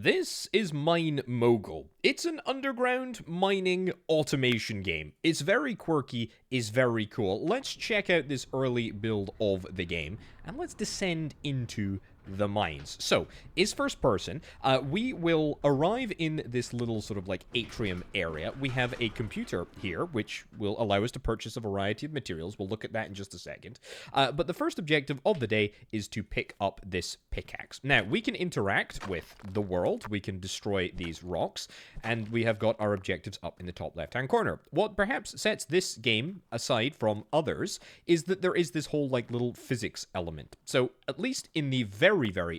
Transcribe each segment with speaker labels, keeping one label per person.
Speaker 1: This is Mine Mogul. It's an underground mining automation game. It's very quirky, is very cool. Let's check out this early build of the game, and let's descend into the mines. So, it's first person. We will arrive in this little sort of like atrium area. We have a computer here, which will allow us to purchase a variety of materials. We'll look at that in just a second. But the first objective of the day is to pick up this pickaxe. Now, we can interact with the world. We can destroy these rocks, and we have got our objectives up in the top left-hand corner. What perhaps sets this game aside from others is that there is this whole like little physics element. So, at least in the very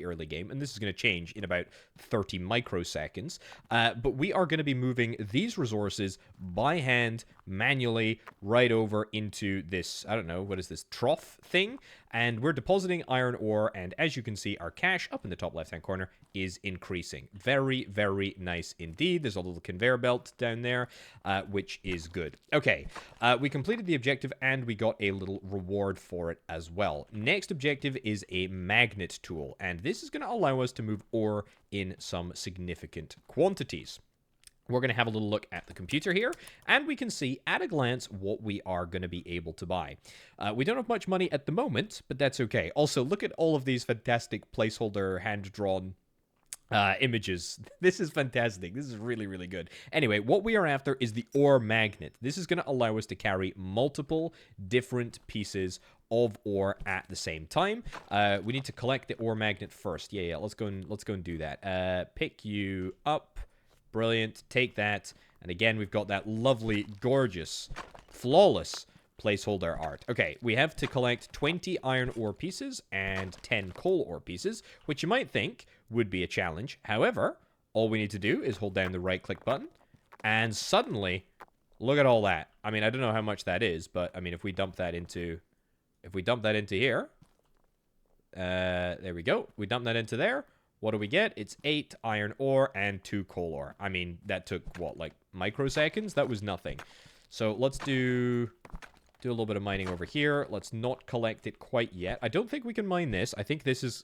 Speaker 1: early game, and this is going to change in about 30 microseconds, but we are going to be moving these resources by hand, manually, right over into this, I don't know, what is this, trough thing? And we're depositing iron ore, and as you can see, our cash up in the top left-hand corner is increasing. Very nice indeed. There's a little conveyor belt down there, which is good. Okay, we completed the objective, and we got a little reward for it as well. Next objective is a magnet tool, and this is going to allow us to move ore in some significant quantities. We're going to have a little look at the computer here, and we can see at a glance what we are going to be able to buy. We don't have much money at the moment, but that's okay. Also, look at all of these fantastic placeholder hand-drawn images. This is fantastic. This is really good. Anyway, what we are after is the ore magnet. This is going to allow us to carry multiple different pieces of ore at the same time. We need to collect the ore magnet first. Yeah, let's go and do that. Pick you up. Brilliant. Take that. And again, we've got that lovely, gorgeous, flawless placeholder art. Okay, we have to collect 20 iron ore pieces and 10 coal ore pieces, which you might think would be a challenge. However, all we need to do is hold down the right-click button, and suddenly, look at all that. I mean, I don't know how much that is, but, I mean, if we dump that into here, there we go. We dump that into there. What do we get? It's 8 iron ore and 2 coal ore. I mean, that took, what, like, microseconds? That was nothing. So, let's do a little bit of mining over here. Let's not collect it quite yet. I don't think we can mine this. I think this is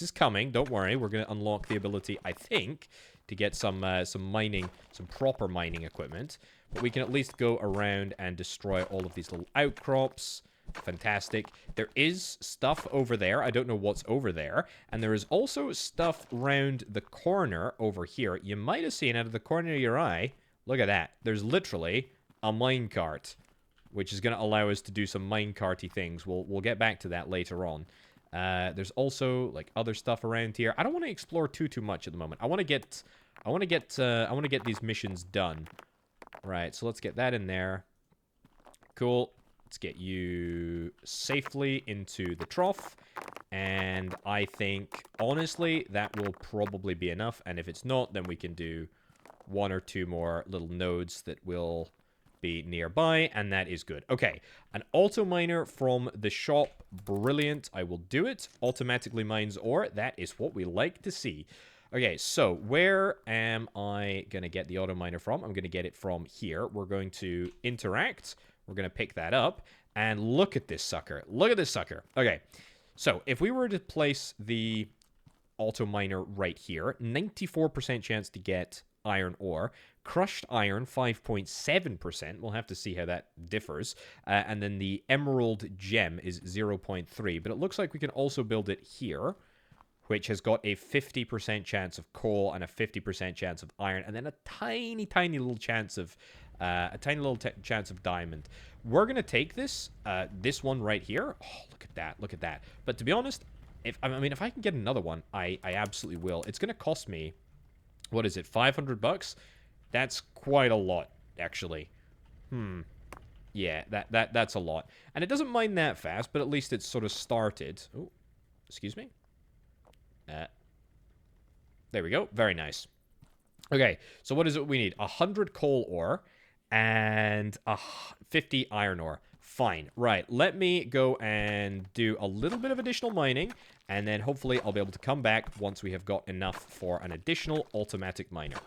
Speaker 1: coming. Don't worry. We're going to unlock the ability, I think, to get some mining, some proper mining equipment. But we can at least go around and destroy all of these little outcrops. Fantastic. There is stuff over there. I don't know what's over there. And there is also stuff round the corner over here. You might have seen out of the corner of your eye. Look at that. There's literally a minecart, which is going to allow us to do some minecarty things. We'll get back to that later on. There's also like other stuff around here. I don't want to explore too much at the moment. I want to get these missions done. Right. So let's get that in there. Cool. Let's get you safely into the trough, and I think, honestly, that will probably be enough, and if it's not, then we can do 1 or 2 more little nodes that will be nearby, and that is good. Okay, an auto miner from the shop, brilliant, I will do it. Automatically mines ore, that is what we like to see. Okay, so where am I going to get the auto miner from? I'm going to get it from here. We're going to interact. We're going to pick that up, and look at this sucker. Look at this sucker. Okay, so if we were to place the auto miner right here, 94% chance to get iron ore. Crushed iron, 5.7%. We'll have to see how that differs. And then the emerald gem is 0.3, but it looks like we can also build it here, which has got a 50% chance of coal and a 50% chance of iron, and then a tiny little chance of chance of diamond. We're gonna take this one right here. Oh, look at that. But to be honest, if I can get another one, I absolutely will. It's gonna cost me, what is it, 500 bucks? That's quite a lot, actually. Yeah, that's a lot, and it doesn't mine that fast, but at least it's sort of started. Oh, excuse me. There we go. Very nice. Okay, so what is it we need? 100 coal ore and 50 iron ore. Fine. Right, let me go and do a little bit of additional mining, and then hopefully I'll be able to come back once we have got enough for an additional automatic miner.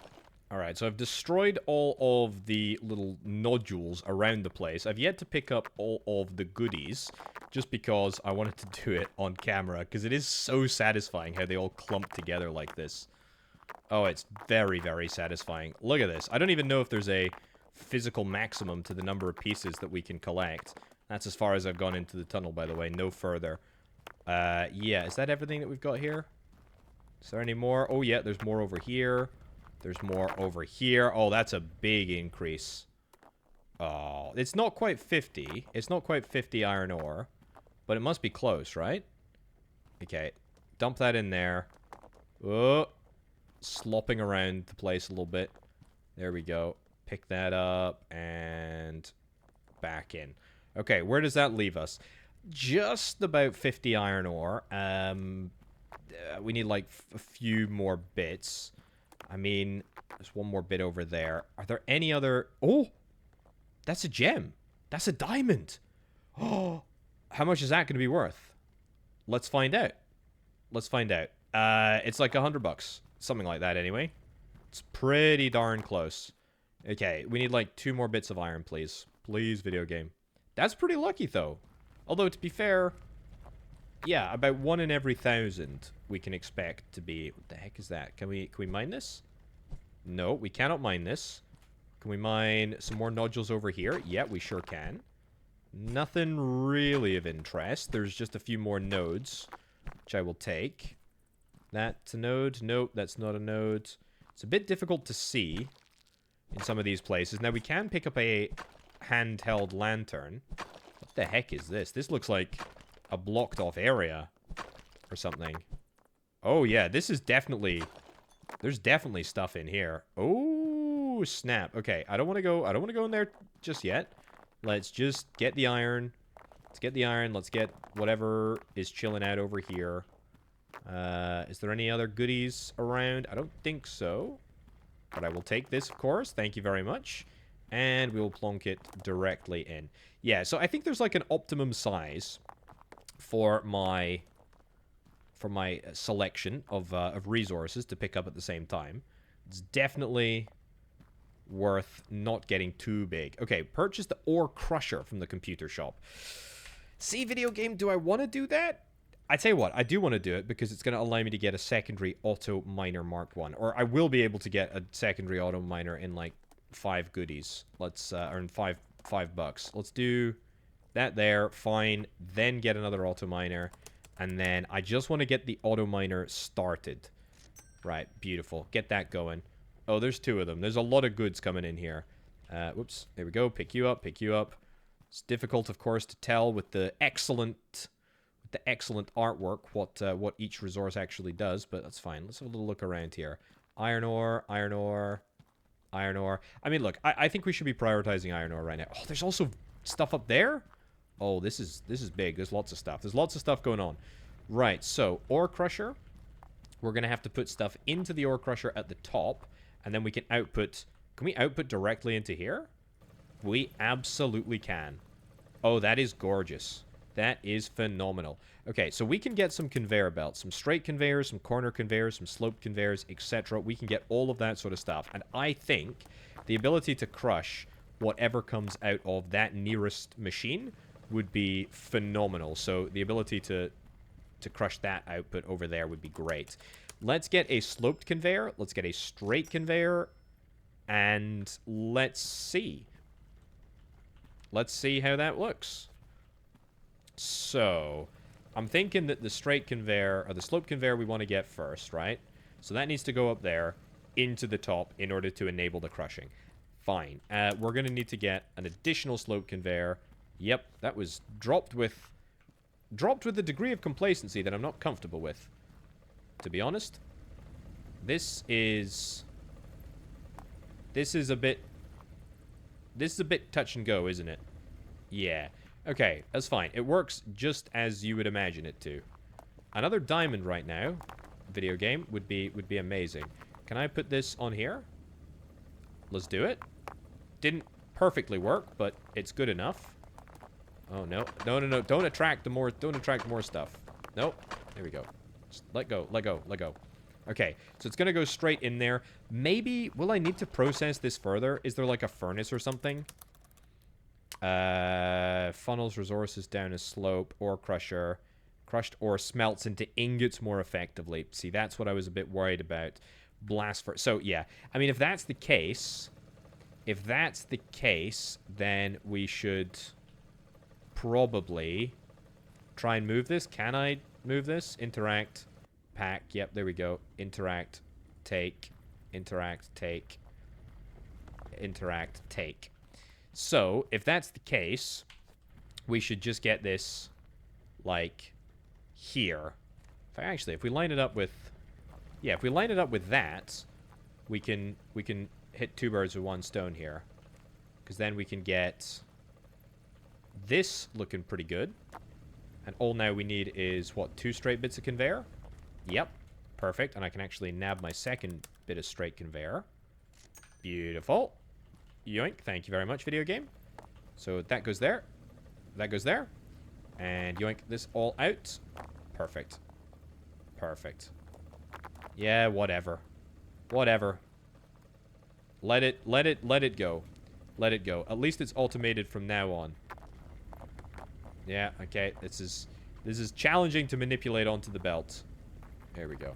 Speaker 1: Alright, so I've destroyed all of the little nodules around the place. I've yet to pick up all of the goodies, just because I wanted to do it on camera, because it is so satisfying how they all clump together like this. Oh, it's very, very satisfying. Look at this. I don't even know if there's a physical maximum to the number of pieces that we can collect. That's as far as I've gone into the tunnel, by the way. No further. Yeah. Is that everything that we've got here? Is there any more? Oh, yeah. There's more over here. There's more over here. Oh, that's a big increase. Oh, it's not quite 50. It's not quite 50 iron ore. But it must be close, right? Okay. Dump that in there. Oh. Slopping around the place a little bit. There we go. Pick that up and back in. Okay, where does that leave us? Just about 50 iron ore. We need like a few more bits. I mean, there's one more bit over there. Are there any other... Oh! That's a gem. That's a diamond. Oh! How much is that going to be worth? Let's find out. Let's find out. It's like $100. Something like that, anyway. It's pretty darn close. Okay, we need like 2 more bits of iron, please. Please, video game. That's pretty lucky, though. Although, to be fair... Yeah, about 1 in every 1,000 we can expect to be... What the heck is that? Can we mine this? No, we cannot mine this. Can we mine some more nodules over here? Yeah, we sure can. Nothing really of interest. There's just a few more nodes, which I will take. That's a node. Nope, that's not a node. It's a bit difficult to see in some of these places. Now, we can pick up a handheld lantern. What the heck is this? This looks like a blocked off area or something. Oh, yeah, this is definitely... There's definitely stuff in here. Oh, snap. Okay, I don't want to go in there just yet. Let's just get the iron. Let's get the iron. Let's get whatever is chilling out over here. Is there any other goodies around? I don't think so. But I will take this, of course. Thank you very much. And we will plonk it directly in. Yeah, so I think there's like an optimum size for my selection of resources to pick up at the same time. It's definitely worth not getting too big. Okay, purchase the ore crusher from the computer shop. See, video game, do I want to do that? I tell you what, I do want to do it because it's going to allow me to get a secondary auto miner Mark 1. Or I will be able to get a secondary auto miner in like 5 goodies. Let's earn $5. Let's do that there. Fine. Then get another auto miner. And then I just want to get the auto miner started. Right, beautiful. Get that going. Oh, there's 2 of them. There's a lot of goods coming in here. Whoops. There we go. Pick you up. Pick you up. It's difficult, of course, to tell with the excellent artwork what each resource actually does, but that's fine. Let's have a little look around here. Iron ore, iron ore, iron ore. I mean, look, I think we should be prioritizing iron ore right now. Oh, there's also stuff up there? Oh, this is big. There's lots of stuff. There's lots of stuff going on. Right, so ore crusher. We're going to have to put stuff into the ore crusher at the top, and then we can output... Can we output directly into here? We absolutely can. Oh, that is gorgeous. That is phenomenal. Okay, so we can get some conveyor belts, some straight conveyors, some corner conveyors, some sloped conveyors, etc. We can get all of that sort of stuff. And I think the ability to crush whatever comes out of that nearest machine would be phenomenal. So the ability to crush that output over there would be great. Let's get a sloped conveyor. Let's get a straight conveyor. And let's see. Let's see how that looks. So, I'm thinking that the straight conveyor, or the slope conveyor we want to get first, right? So that needs to go up there into the top in order to enable the crushing. Fine. We're going to need to get an additional slope conveyor. Yep, that was dropped with a degree of complacency that I'm not comfortable with. To be honest, this is a bit touch and go, isn't it? Yeah. Okay, that's fine. It works just as you would imagine it to. Another diamond right now, video game, would be amazing. Can I put this on here? Let's do it. Didn't perfectly work, but it's good enough. Oh, no. No, no, no. Don't attract more stuff. Nope. There we go. Just let go, let go, let go. Okay, so it's going to go straight in there. Maybe, will I need to process this further? Is there like a furnace or something? Funnels resources down a slope. Ore crusher. Crushed ore smelts into ingots more effectively. See, that's what I was a bit worried about. blast furnace. So, yeah. I mean, if that's the case, then we should probably try and move this. Can I move this? Interact, pack. Yep, there we go. Interact, take, interact, take, interact, take. So, if that's the case, we should just get this, like, here. If we line it up with... Yeah, if we line it up with that, we can hit 2 birds with 1 stone here. Because then we can get this looking pretty good. And all now we need is, what, 2 straight bits of conveyor? Yep. Perfect. And I can actually nab my second bit of straight conveyor. Beautiful. Yoink. Thank you very much, video game. So that goes there. That goes there. And yoink this all out. Perfect. Perfect. Yeah, whatever. Whatever. Let it go. Let it go. At least it's automated from now on. Yeah, okay. This is challenging to manipulate onto the belt. There we go.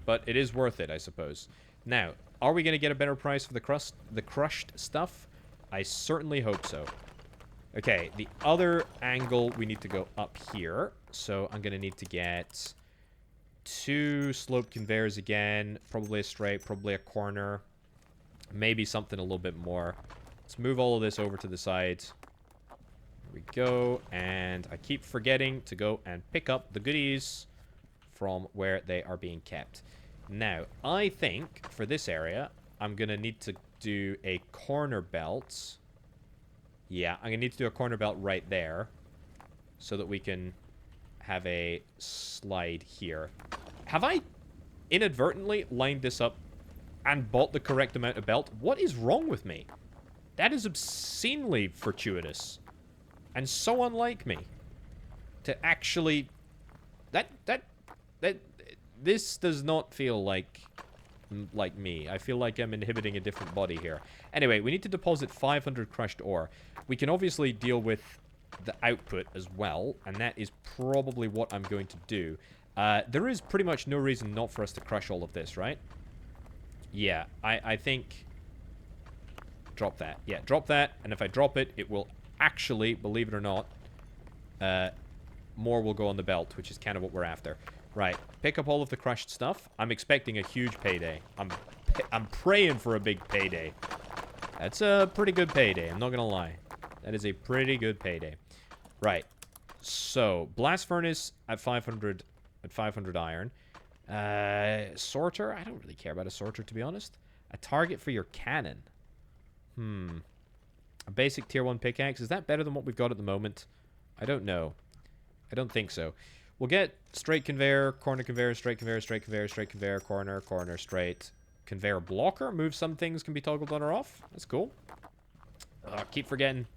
Speaker 1: But it is worth it, I suppose. Now, are we going to get a better price for the crushed stuff? I certainly hope so. Okay, the other angle, we need to go up here. So I'm going to need to get 2 sloped conveyors again. Probably a straight, probably a corner. Maybe something a little bit more. Let's move all of this over to the side. There we go. And I keep forgetting to go and pick up the goodies from where they are being kept. Now, I think for this area, I'm going to need to do a corner belt. Yeah, I'm going to need to do a corner belt right there so that we can have a slide here. Have I inadvertently lined this up and bought the correct amount of belt? What is wrong with me? That is obscenely fortuitous and so unlike me to actually... This does not feel like me. I feel like I'm inhibiting a different body here. Anyway, we need to deposit 500 crushed ore. We can obviously deal with the output as well, and that is probably what I'm going to do. There is pretty much no reason not for us to crush all of this, right? Yeah, I think... Drop that. Yeah, drop that, and if I drop it, it will actually, believe it or not, more will go on the belt, which is kind of what we're after. Right, pick up all of the crushed stuff. I'm expecting a huge payday. I'm praying for a big payday. That's a pretty good payday, I'm not gonna lie. That is a pretty good payday. Right, so blast furnace at 500 iron. Sorter, I don't really care about a sorter, to be honest. A target for your cannon. A basic tier 1 pickaxe, is that better than what we've got at the moment? I don't know. I don't think so. We'll get straight conveyor, corner conveyor, straight conveyor, straight conveyor, straight conveyor, corner, corner, straight. Conveyor blocker. Move some things can be toggled on or off. That's cool. Keep forgetting.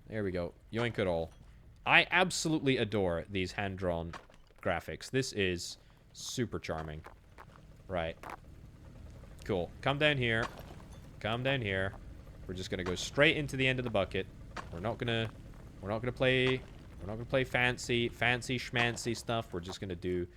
Speaker 1: There we go. Yoink it all. I absolutely adore these hand-drawn graphics. This is super charming. Right. Cool. Come down here. Come down here. We're just gonna go straight into the end of the bucket. We're not gonna play fancy schmancy stuff. We're just gonna do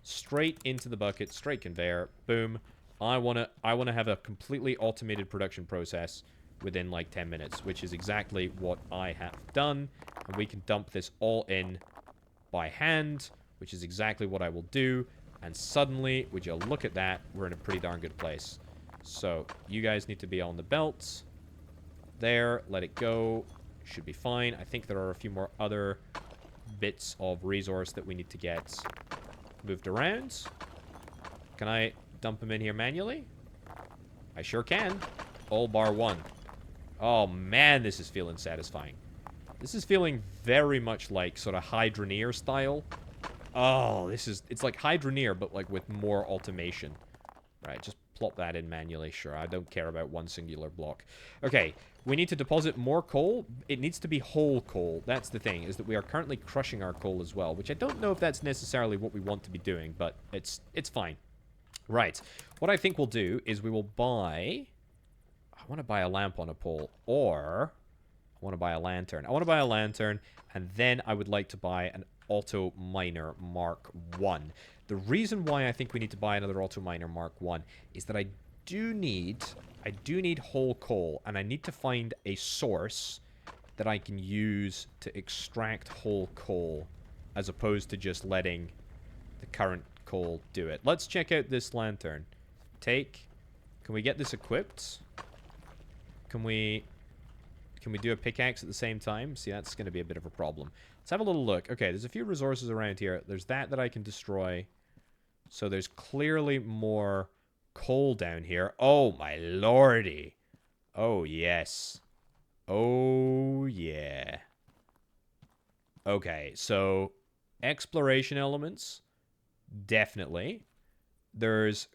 Speaker 1: straight into the bucket, straight conveyor, boom. I wanna have a completely automated production process within like 10 minutes, which is exactly what I have done. And we can dump this all in by hand, which is exactly what I will do. And suddenly, would you look at that, we're in a pretty darn good place. So, you guys need to be on the belts. There, let it go. Should be fine. I think there are a few more other bits of resource that we need to get moved around. Can I dump them in here manually? I sure can. All bar 1. Oh man, this is feeling satisfying. This is feeling very much like sort of Hydroneer style. Oh, it's like Hydroneer, but like with more automation. Right, just plop that in manually. Sure, I don't care about one singular block. Okay, we need to deposit more coal. It needs to be whole coal. That's the thing, is that we are currently crushing our coal as well, which I don't know if that's necessarily what we want to be doing, but it's fine. Right, what I think we'll do is we will buy... I want to buy a lamp on a pole, or I want to buy a lantern. I want to buy a lantern, and then I would like to buy an auto miner Mark 1. The reason why I think we need to buy another auto miner Mark 1 is that I do need whole coal, and I need to find a source that I can use to extract whole coal, as opposed to just letting the current coal do it. Let's check out this lantern. Can we get this equipped? Can we do a pickaxe at the same time? See, that's going to be a bit of a problem. Let's have a little look. Okay, there's a few resources around here. There's that I can destroy. So there's clearly more coal down here. Oh, my lordy. Oh, yes. Oh, yeah. Okay, so exploration elements, definitely. There's...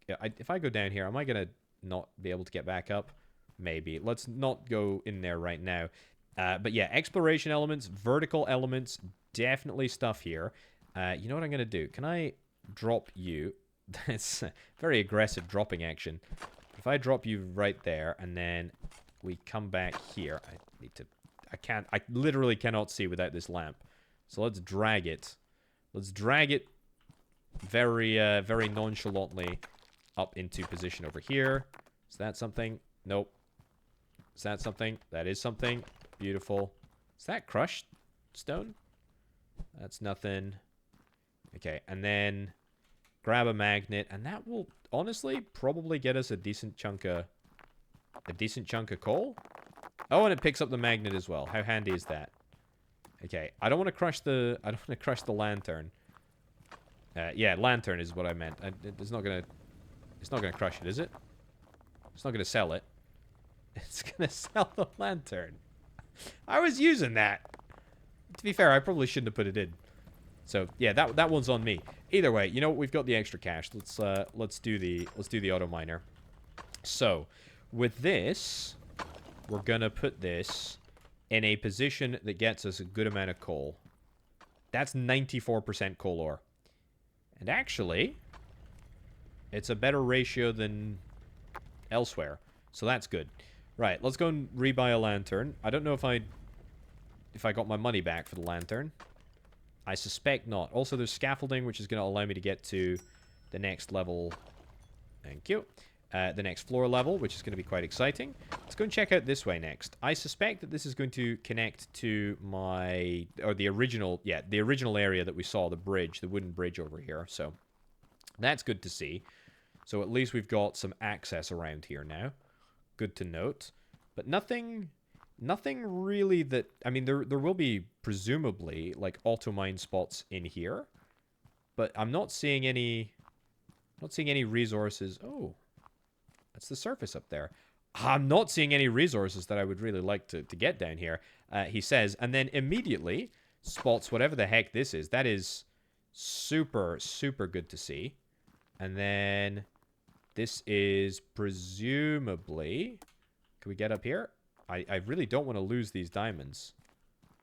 Speaker 1: if I go down here, am I going to not be able to get back up? Maybe. Let's not go in there right now. But yeah, exploration elements, vertical elements, definitely stuff here. You know what I'm going to do? Can I drop you? That's very aggressive dropping action. If I drop you right there, and then we come back here. I literally cannot see without this lamp. So let's drag it. Let's drag it very, very nonchalantly up into position over here. Is that something? Nope. Is that something? That is something. Beautiful. Is that crushed stone? That's nothing. Okay, and then grab a magnet, and that will honestly probably get us a decent chunk of coal. Oh, and it picks up the magnet as well. How handy is that? Okay, I don't want to crush the lantern. Yeah, lantern is what I meant. It's not gonna crush it, is it? It's not gonna sell it. It's gonna sell the lantern. I was using that. To be fair, I probably shouldn't have put it in. So yeah, that one's on me. Either way, you know what? We've got the extra cash. Let's do the auto miner. So with this, we're gonna put this in a position that gets us a good amount of coal. That's 94% coal ore, and actually, it's a better ratio than elsewhere. So that's good. Right, let's go and rebuy a lantern. I don't know if I got my money back for the lantern. I suspect not. Also, there's scaffolding, which is going to allow me to get to the next level. Thank you. The next floor level, which is going to be quite exciting. Let's go and check out this way next. I suspect that this is going to connect to the original area that we saw, the bridge, the wooden bridge over here. So that's good to see. So at least we've got some access around here now. Good to note. But nothing really that... I mean, there will be, presumably, like, auto-mine spots in here. But I'm not seeing any resources. Oh, that's the surface up there. I'm not seeing any resources that I would really like to get down here, he says. And then immediately spots whatever the heck this is. That is super, super good to see. And then... this is presumably... can we get up here? I really don't want to lose these diamonds.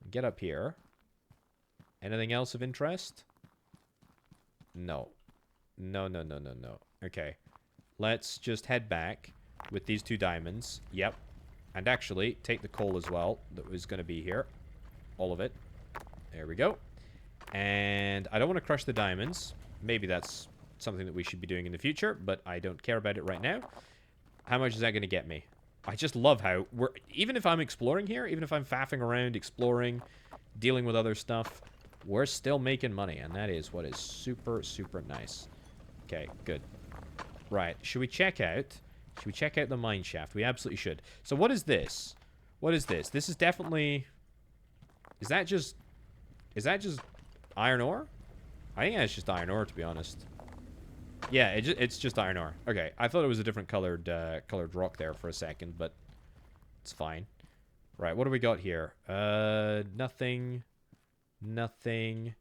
Speaker 1: Get up here. Anything else of interest? No. No. Okay. Let's just head back with these 2 diamonds. Yep. And actually, take the coal as well that was going to be here. All of it. There we go. And I don't want to crush the diamonds. Maybe that's something that we should be doing in the future, but I don't care about it right now. How much is that going to get me? I just love how even if I'm exploring here, even if I'm faffing around, exploring, dealing with other stuff, we're still making money, and that is what is super, super nice. Okay, good. Right, should we check out the mine shaft? We absolutely should. So what is this? What is this? This is definitely... Is that just iron ore? I think that's just iron ore, to be honest. Yeah, it's just iron ore. Okay, I thought it was a different colored rock there for a second, but it's fine. Right, what do we got here? Nothing. Nothing.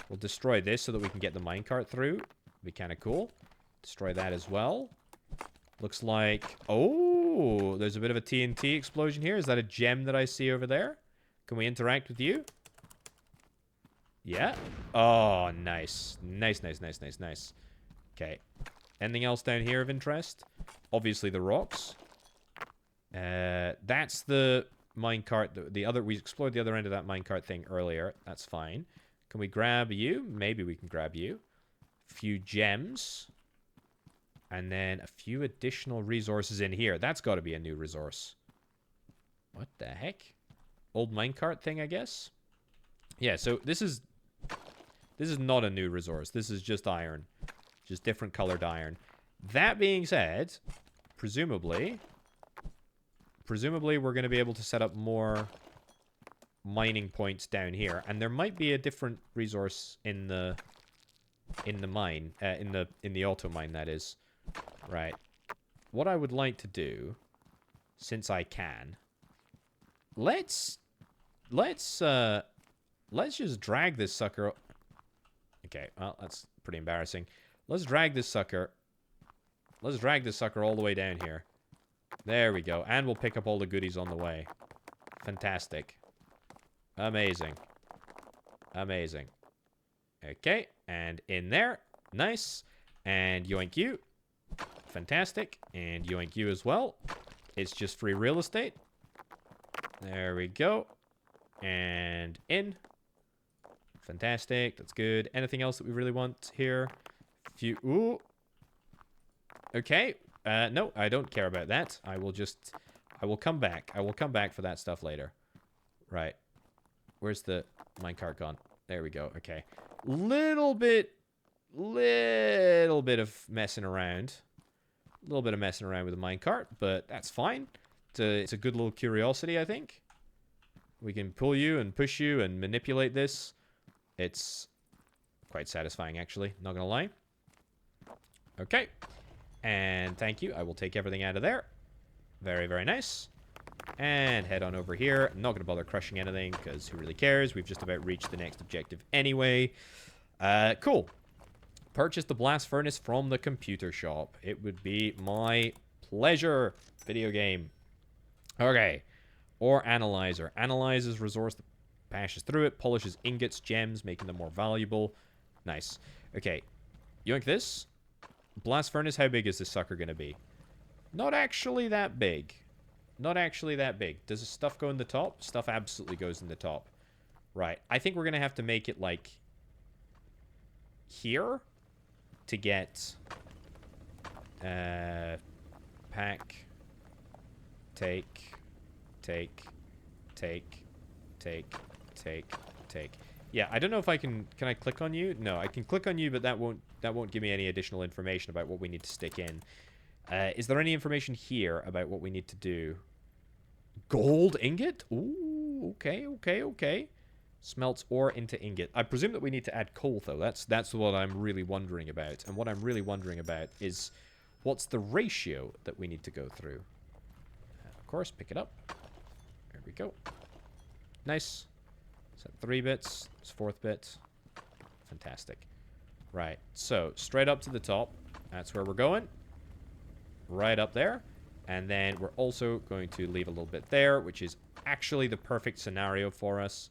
Speaker 1: We'll destroy this so that we can get the minecart through. Be kind of cool. Destroy that as well. Looks like... oh, there's a bit of a TNT explosion here. Is that a gem that I see over there? Can we interact with you? Yeah. Oh, nice. Nice. Okay. Anything else down here of interest? Obviously the rocks. That's the minecart. We explored the other end of that minecart thing earlier. That's fine. Can we grab you? Maybe we can grab you. few gems. And then a few additional resources in here. That's got to be a new resource. What the heck? Old minecart thing, I guess? Yeah, so this is not a new resource. This is just iron. Just different colored iron. That being said, presumably we're going to be able to set up more mining points down here, and there might be a different resource in the mine, in the auto mine, that is. Right. What I would like to do, since I can, let's just drag this sucker. Okay, well, that's pretty embarrassing. Let's drag this sucker. Let's drag this sucker all the way down here. There we go. And we'll pick up all the goodies on the way. Fantastic. Amazing. Amazing. Okay, and in there. Nice. And yoink you. Fantastic. And yoink you as well. It's just free real estate. There we go. And in. Fantastic. That's good. Anything else that we really want here? Ooh. Okay. No, I don't care about that. I will come back. I will come back for that stuff later. Right. Where's the minecart gone? There we go. Okay. Little bit of messing around. A little bit of messing around with the minecart, but that's fine. It's a good little curiosity, I think. We can pull you and push you and manipulate this. It's quite satisfying, actually. Not gonna lie. Okay. And thank you. I will take everything out of there. Very, very nice. And head on over here. I'm not going to bother crushing anything, because who really cares? We've just about reached the next objective anyway. Cool. Purchase the blast furnace from the computer shop. It would be my pleasure. Video game. Okay. Ore analyzer. Analyzes resource that passes through it. Polishes ingots, gems, making them more valuable. Nice. Okay. Yoink this. Blast furnace, how big is this sucker going to be? Not actually that big. Not actually that big. Does the stuff go in the top? Stuff absolutely goes in the top. Right. I think we're going to have to make it, like, here to get pack, take. Yeah, I don't know if I can I click on you? No, I can click on you, but that won't give me any additional information about what we need to stick in. Is there any information here about what we need to do? Gold ingot? Ooh, okay. Smelts ore into ingot. I presume that we need to add coal, though. That's what I'm really wondering about. And what I'm really wondering about is what's the ratio that we need to go through? Of course, pick it up. There we go. Nice. Is that 3 bits? It's 4th bit. Fantastic. Right. So, straight up to the top. That's where we're going. Right up there. And then we're also going to leave a little bit there, which is actually the perfect scenario for us.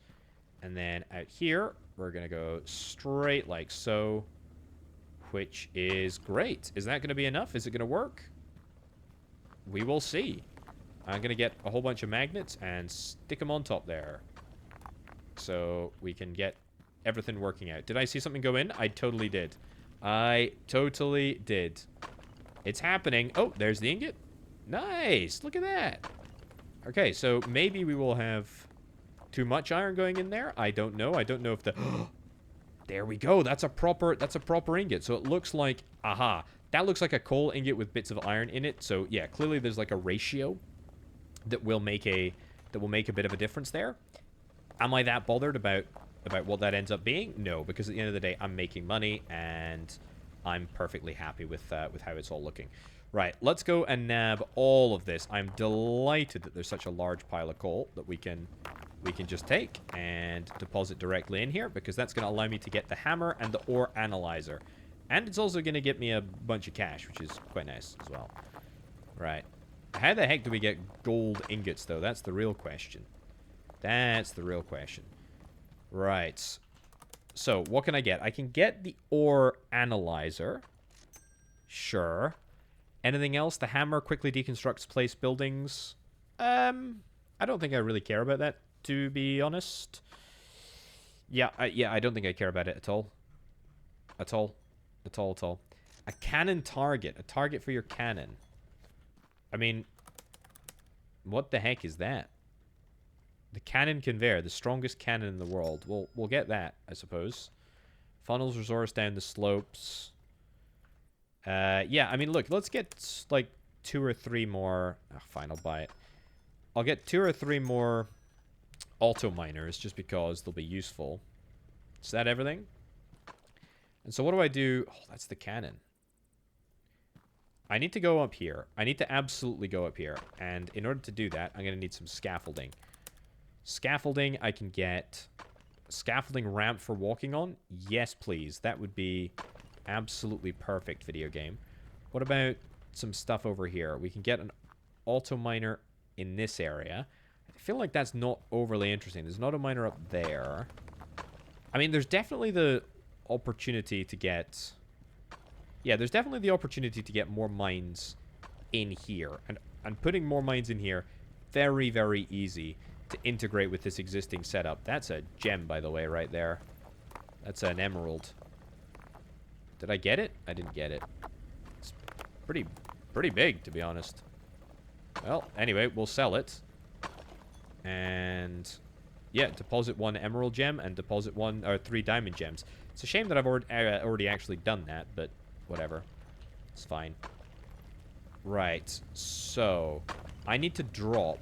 Speaker 1: And then out here, we're going to go straight like so, which is great. Is that going to be enough? Is it going to work? We will see. I'm going to get a whole bunch of magnets and stick them on top there, so we can get everything working out. Did I see something go in? I totally did. I totally did. It's happening. Oh, there's the ingot. Nice. Look at that. Okay, so maybe we will have too much iron going in there. I don't know. I don't know if the... There we go. That's a proper ingot. So it looks like... Aha. That looks like a coal ingot with bits of iron in it. So, yeah, clearly there's like a ratio that will make a bit of a difference there. Am I that bothered about what that ends up being? No, because at the end of the day, I'm making money, and I'm perfectly happy with how it's all looking. Right, let's go and nab all of this. I'm delighted that there's such a large pile of coal that we can just take and deposit directly in here, because that's going to allow me to get the hammer and the ore analyzer. And it's also going to get me a bunch of cash, which is quite nice as well. Right. How the heck do we get gold ingots, though? That's the real question. That's the real question. Right. So, what can I get? I can get the ore analyzer. Sure. Anything else? The hammer quickly deconstructs place buildings. I don't think I really care about that, to be honest. Yeah, I don't think I care about it at all. At all. At all, at all. A cannon target. A target for your cannon. I mean, what the heck is that? The cannon conveyor. The strongest cannon in the world. We'll get that, I suppose. Funnels resource down the slopes. Yeah, I mean, look. Let's get, like, 2 or 3 more... Oh, fine, I'll buy it. I'll get 2 or 3 more auto miners just because they'll be useful. Is that everything? And so what do I do? Oh, that's the cannon. I need to go up here. I need to absolutely go up here. And in order to do that, I'm going to need some scaffolding. Scaffolding, I can get... Scaffolding ramp for walking on? Yes, please. That would be absolutely perfect, video game. What about some stuff over here? We can get an auto miner in this area. I feel like that's not overly interesting. There's an auto miner up there. I mean, there's definitely the opportunity to get... Yeah, there's definitely the opportunity to get more mines in here. And putting more mines in here, very, very easy to integrate with this existing setup. That's a gem, by the way, right there. That's an emerald. Did I get it? I didn't get it. It's pretty big, to be honest. Well, anyway, we'll sell it. And... yeah, deposit 1 emerald gem and deposit 3 diamond gems. It's a shame that I've already actually done that, but whatever. It's fine. Right, so I need to drop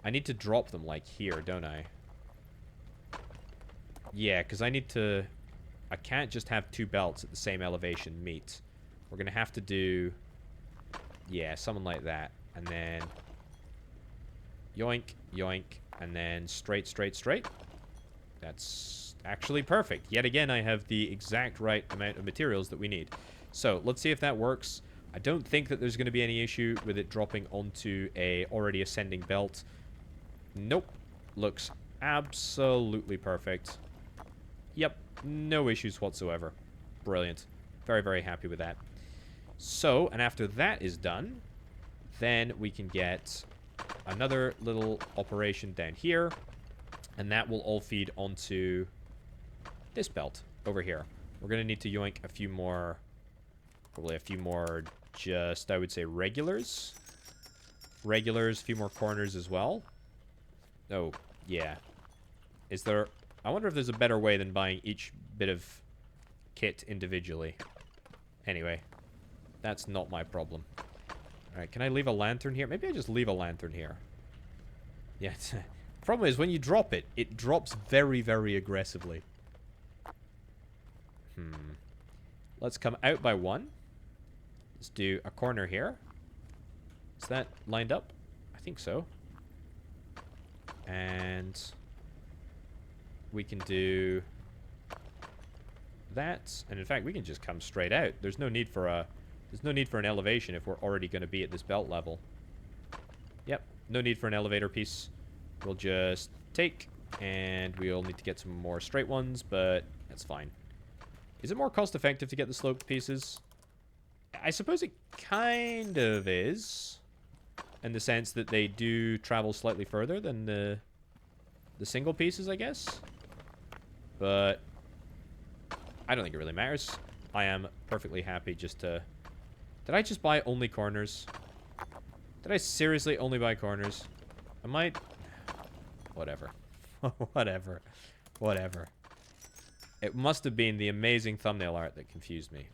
Speaker 1: them like here, don't I? Yeah, because I can't just have 2 belts at the same elevation meet. We're gonna have to do, yeah, something like that. And then yoink, yoink. And then straight, straight, straight. That's actually perfect. Yet again, I have the exact right amount of materials that we need. So, let's see if that works. I don't think that there's going to be any issue with it dropping onto a already ascending belt. Nope. Looks absolutely perfect. Yep. No issues whatsoever. Brilliant. Very, very happy with that. So, and after that is done, then we can get... another little operation down here, and that will all feed onto this belt over here. We're going to need to yoink a few more, probably a few more just, I would say, regulars. Regulars, a few more corners as well. Oh, yeah. Is there, I wonder if there's a better way than buying each bit of kit individually. Anyway, that's not my problem. Alright, can I leave a lantern here? Maybe I just leave a lantern here. Yeah, problem is, when you drop it, it drops very, very aggressively. Let's come out by 1. Let's do a corner here. Is that lined up? I think so. And we can do that. And in fact, we can just come straight out. There's no need for a... There's no need for an elevation if we're already going to be at this belt level. Yep, no need for an elevator piece. We'll just take, and we'll need to get some more straight ones, but that's fine. Is it more cost-effective to get the sloped pieces? I suppose it kind of is, in the sense that they do travel slightly further than the single pieces, I guess. But I don't think it really matters. I am perfectly happy just to... Did I just buy only corners? Did I seriously only buy corners? I might... Whatever. Whatever. Whatever. It must have been the amazing thumbnail art that confused me.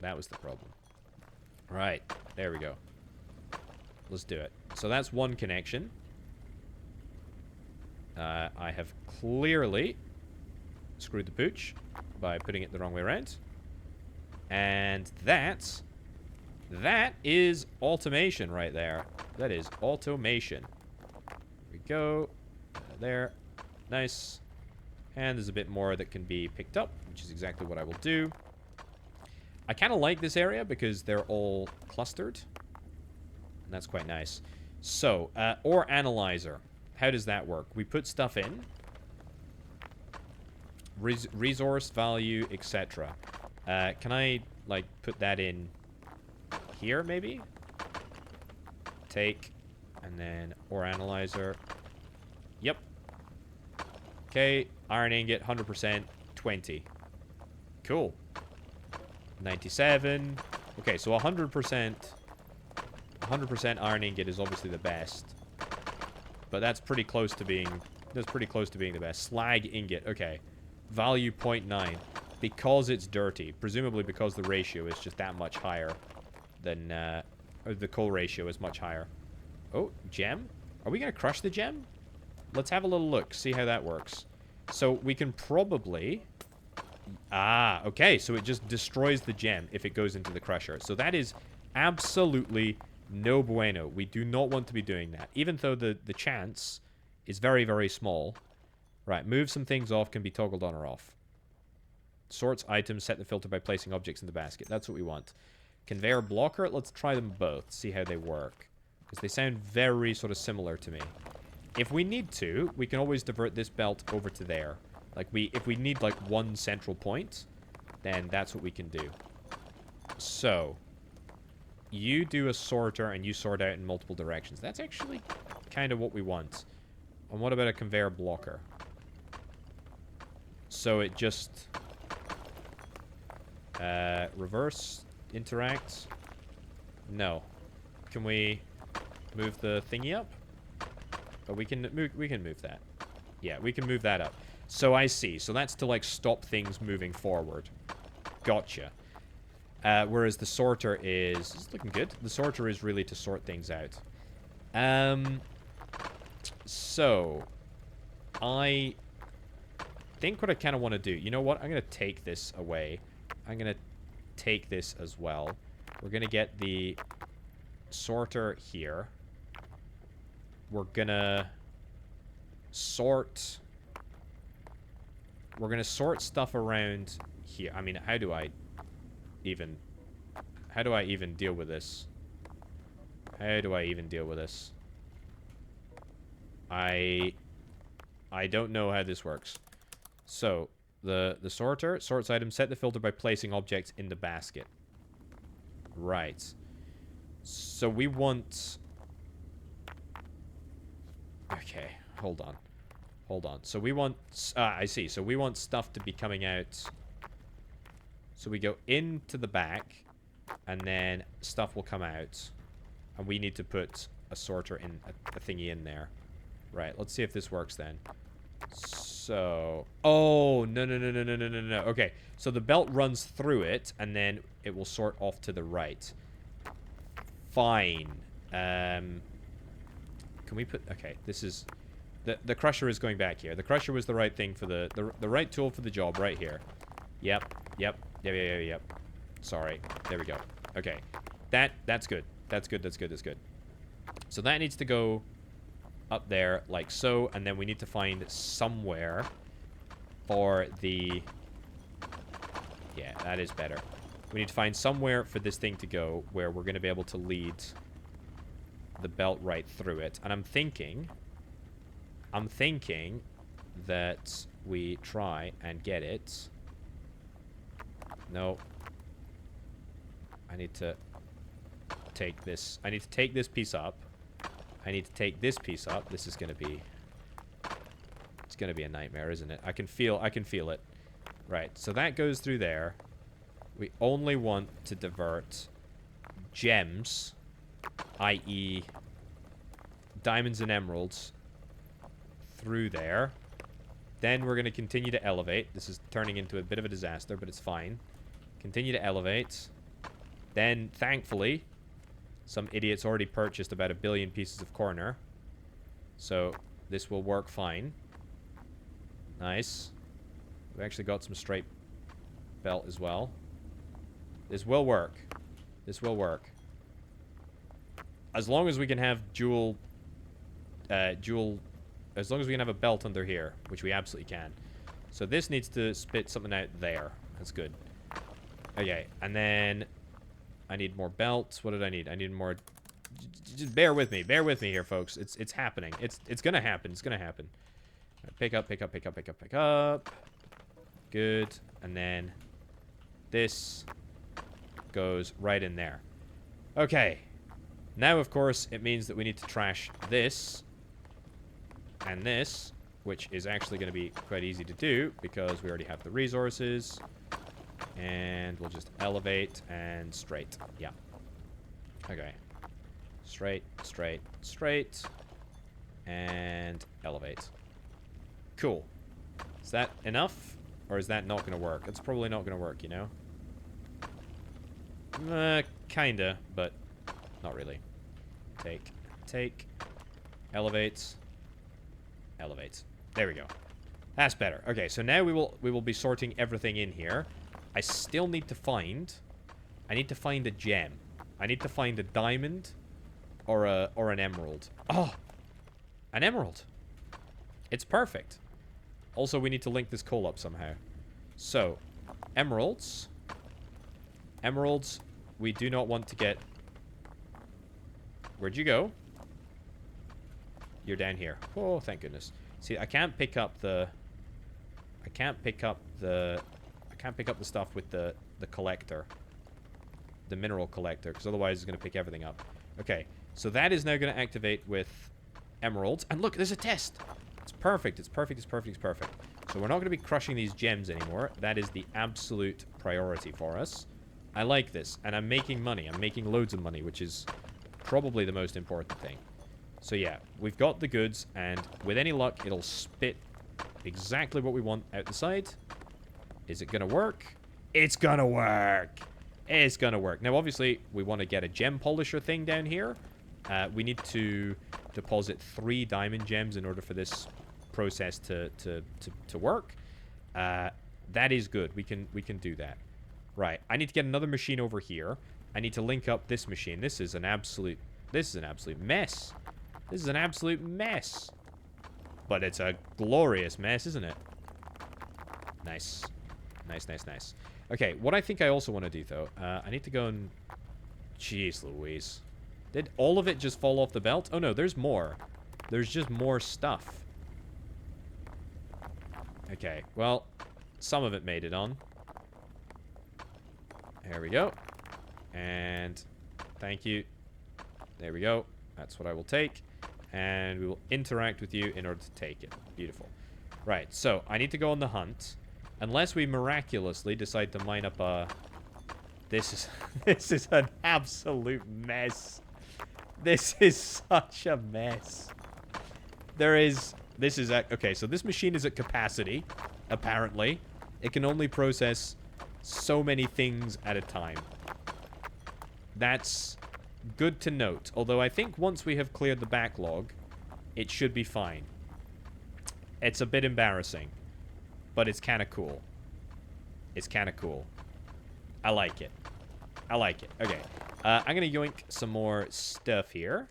Speaker 1: That was the problem. Right. There we go. Let's do it. So that's one connection. I have clearly screwed the pooch by putting it the wrong way around. And that is automation right there. That is automation. There we go. There. Nice. And there's a bit more that can be picked up, which is exactly what I will do. I kind of like this area because they're all clustered. And that's quite nice. So, ore analyzer. How does that work? We put stuff in. Resource value, etc. Can I, like, put that in here, maybe? Take, and then ore analyzer. Yep. Okay, iron ingot, 100%, 20. Cool. 97. Okay, so 100%. 100% iron ingot is obviously the best. But that's pretty close to being... That's pretty close to being the best. Slag ingot. Okay. Value 0.9. Because it's dirty. Presumably because the ratio is just that much higher than... or the coal ratio is much higher. Oh, gem? Are we going to crush the gem? Let's have a little look. See how that works. So we can probably... Ah, okay. So it just destroys the gem if it goes into the crusher. So that is absolutely no bueno. We do not want to be doing that. Even though the chance is very, very small. Right, move some things off can be toggled on or off. Sorts items, set the filter by placing objects in the basket. That's what we want. Conveyor blocker, let's try them both. See how they work. Because they sound very sort of similar to me. If we need to, we can always divert this belt over to there. Like, if we need, like, one central point, then that's what we can do. So, you do a sorter and you sort out in multiple directions. That's actually kind of what we want. And what about a conveyor blocker? So it just... reverse interact? No. Can we move the thingy up? Oh, we can move that. Yeah, we can move that up. So I see. So that's to, like, stop things moving forward. Gotcha. Whereas the sorter is... It's looking good. The sorter is really to sort things out. So... I think what I kind of want to do... You know what? I'm going to take this away. I'm going to take this as well. We're going to get the sorter here. We're going to sort... We're going to sort stuff around here. I mean, how do I even deal with this? How do I even deal with this? I don't know how this works. So, the sorter sorts items, set the filter by placing objects in the basket. Right. So we want... Okay, hold on. Hold on. So we want... I see. So we want stuff to be coming out. So we go into the back, and then stuff will come out. And we need to put a sorter in, a thingy in there. Right, let's see if this works then. So... Oh, no. Okay, so the belt runs through it, and then it will sort off to the right. Fine. Can we put... Okay, this is... The crusher is going back here. The crusher was the right thing for the right tool for the job right here. Yep. Sorry. There we go. Okay. That's good. That's good. So that needs to go up there like so, and then we need to find somewhere for the... Yeah, that is better. We need to find somewhere for this thing to go where we're going to be able to lead the belt right through it. And I'm thinking that we try and get it. No. I need to take this. I need to take this piece up. I need to take this piece up. This is going to be... It's going to be a nightmare, isn't it? I can feel it. Right, so that goes through there. We only want to divert gems, i.e. diamonds and emeralds, through there. Then we're going to continue to elevate. This is turning into a bit of a disaster, but it's fine. Continue to elevate. Then, thankfully, some idiots already purchased about 1 billion pieces of corner. So, this will work fine. Nice. We actually got some straight belt as well. This will work. This will work. As long as we can have as long as we can have a belt under here, which we absolutely can. So this needs to spit something out there. That's good. Okay, and then I need more belts. What did I need? I need more... Just bear with me. Bear with me here, folks. It's happening. It's gonna happen. It's gonna happen. Pick up. Good. And then this goes right in there. Okay. Now, of course, it means that we need to trash this and this, which is actually going to be quite easy to do because we already have the resources. And we'll just elevate and straight. Yeah. Okay. Straight, straight, straight. And elevate. Cool. Is that enough? Or is that not going to work? It's probably not going to work, you know? Kinda, but not really. Take, take. Elevates. Elevates. There we go. That's better. Okay, so now we will be sorting everything in here. I still need to find... I need to find a gem. I need to find a diamond or an emerald. Oh! An emerald! It's perfect. Also, we need to link this coal up somehow. So, emeralds. Emeralds, we do not want to get... Where'd you go? You're down here. Oh, thank goodness. See, I can't pick up the... I can't pick up the stuff with the collector. The mineral collector, because otherwise it's going to pick everything up. Okay, so that is now going to activate with emeralds. And look, there's a test! It's perfect, it's perfect, it's perfect, it's perfect. So we're not going to be crushing these gems anymore. That is the absolute priority for us. I like this, and I'm making money. I'm making loads of money, which is probably the most important thing. So yeah, we've got the goods, and with any luck, it'll spit exactly what we want out the side. Is it going to work? It's going to work! It's going to work. Now, obviously, we want to get a gem polisher thing down here. We need to deposit 3 diamond gems in order for this process to work. That is good. We can do that. Right. I need to get another machine over here. I need to link up this machine. This is an absolute mess. This is an absolute mess. But it's a glorious mess, isn't it? Nice. Nice, nice, nice. Okay, what I think I also want to do, though, I need to go and... Jeez Louise. Did all of it just fall off the belt? Oh, no, there's more. There's just more stuff. Okay, well, some of it made it on. There we go. And thank you. There we go. That's what I will take. And we will interact with you in order to take it. Beautiful. Right, so I need to go on the hunt. Unless we miraculously decide to mine up a... This is an absolute mess. This is such a mess. Okay, so this machine is at capacity, apparently. It can only process so many things at a time. That's good to note. Although I think once we have cleared the backlog, it should be fine. It's a bit embarrassing. But it's kind of cool. It's kind of cool. I like it. I like it. Okay. I'm going to yoink some more stuff here.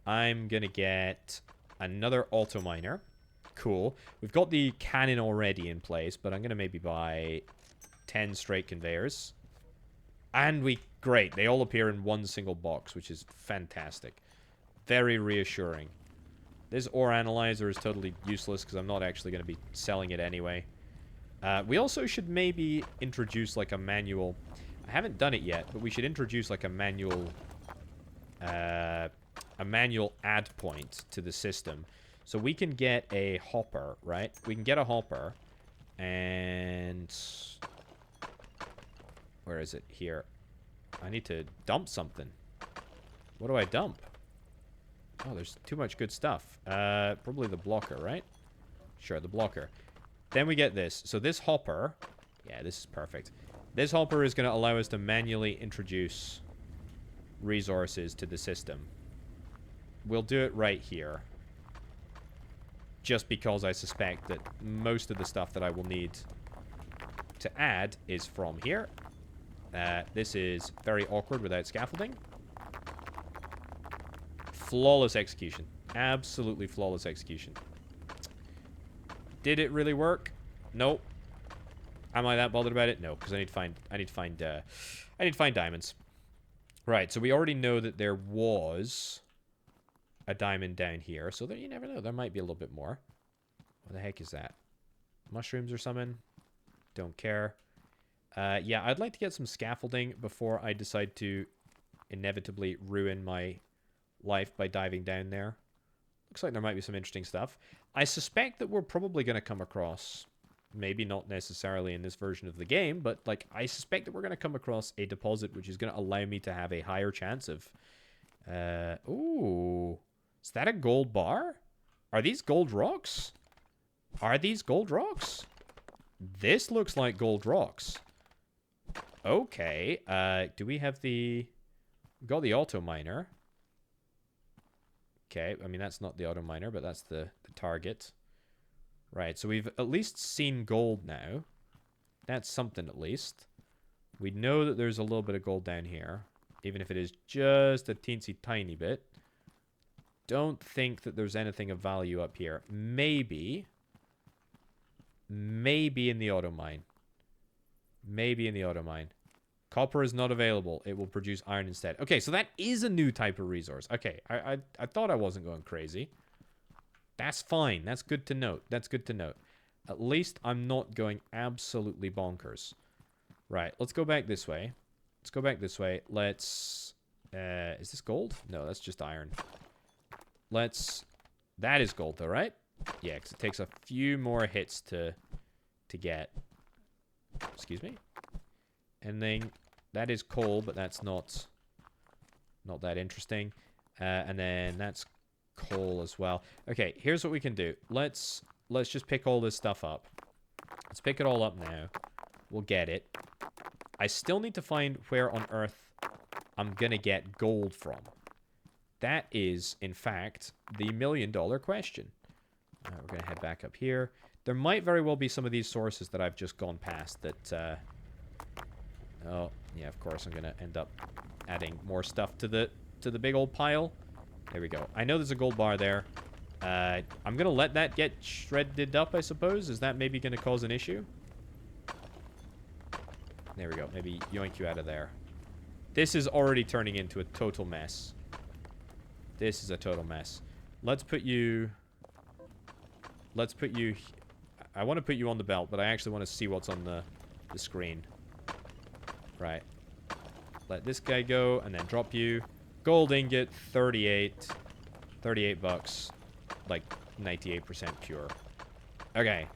Speaker 1: I'm going to get another auto miner. Cool. We've got the cannon already in place, but I'm going to maybe buy 10 straight conveyors. And great. They all appear in one single box, which is fantastic. Very reassuring. This ore analyzer is totally useless because I'm not actually going to be selling it anyway. We also should maybe introduce like a manual... I haven't done it yet, but we should introduce like a manual add point to the system. So we can get a hopper, right? We can get a hopper. And... Where is it? Here. I need to dump something. What do I dump? Oh, there's too much good stuff. Probably the blocker, right? Sure, the blocker. Then we get this. So this hopper... Yeah, this is perfect. This hopper is going to allow us to manually introduce resources to the system. We'll do it right here. Just because I suspect that most of the stuff that I will need to add is from here. This is very awkward without scaffolding. Flawless execution. Absolutely flawless execution. Did it really work? Nope. Am I that bothered about it? No, because I need to find diamonds. Right, so we already know that there was a diamond down here, so there, you never know. There might be a little bit more. What the heck is that? Mushrooms or something? Don't care. Yeah, I'd like to get some scaffolding before I decide to inevitably ruin my life by diving down there. Looks like there might be some interesting stuff. I suspect that we're probably going to come across Maybe not necessarily in this version of the game, but like I suspect that we're going to come across a deposit which is going to allow me to have a higher chance of... ooh. Is that a gold bar? Are these gold rocks? Are these gold rocks? This looks like gold rocks. Okay. Do we have the... We've got the auto miner. Okay. I mean, that's not the auto miner, but that's the target. Right. So we've at least seen gold now. That's something at least. We know that there's a little bit of gold down here. Even if it is just a teensy tiny bit. Don't think that there's anything of value up here. Maybe in the auto mine. Maybe in the auto mine. Copper is not available. It will produce iron instead. Okay, so that is a new type of resource. Okay, I thought I wasn't going crazy. That's fine. That's good to note. That's good to note. At least I'm not going absolutely bonkers. Right, let's go back this way. Let's go back this way. Let's... is this gold? No, that's just iron. Let's... That is gold though, right? Yeah, because it takes a few more hits to get. Excuse me? And then that is coal, but that's not that interesting. And then that's coal as well. Okay, here's what we can do. Let's just pick all this stuff up. Let's pick it all up now. We'll get it. I still need to find where on earth I'm gonna get gold from. That is, in fact, the million-dollar question. We're gonna head back up here. There might very well be some of these sources that I've just gone past that... Oh, yeah, of course I'm gonna end up adding more stuff to the big old pile. There we go. I know there's a gold bar there. I'm gonna let that get shredded up, I suppose. Is that maybe gonna cause an issue? There we go. Maybe yoink you out of there. This is already turning into a total mess. This is a total mess. Let's put you... I want to put you on the belt, but I actually want to see what's on the screen. Right. Let this guy go, and then drop you. Gold ingot, 38. 38 bucks. Like, 98% pure. Okay.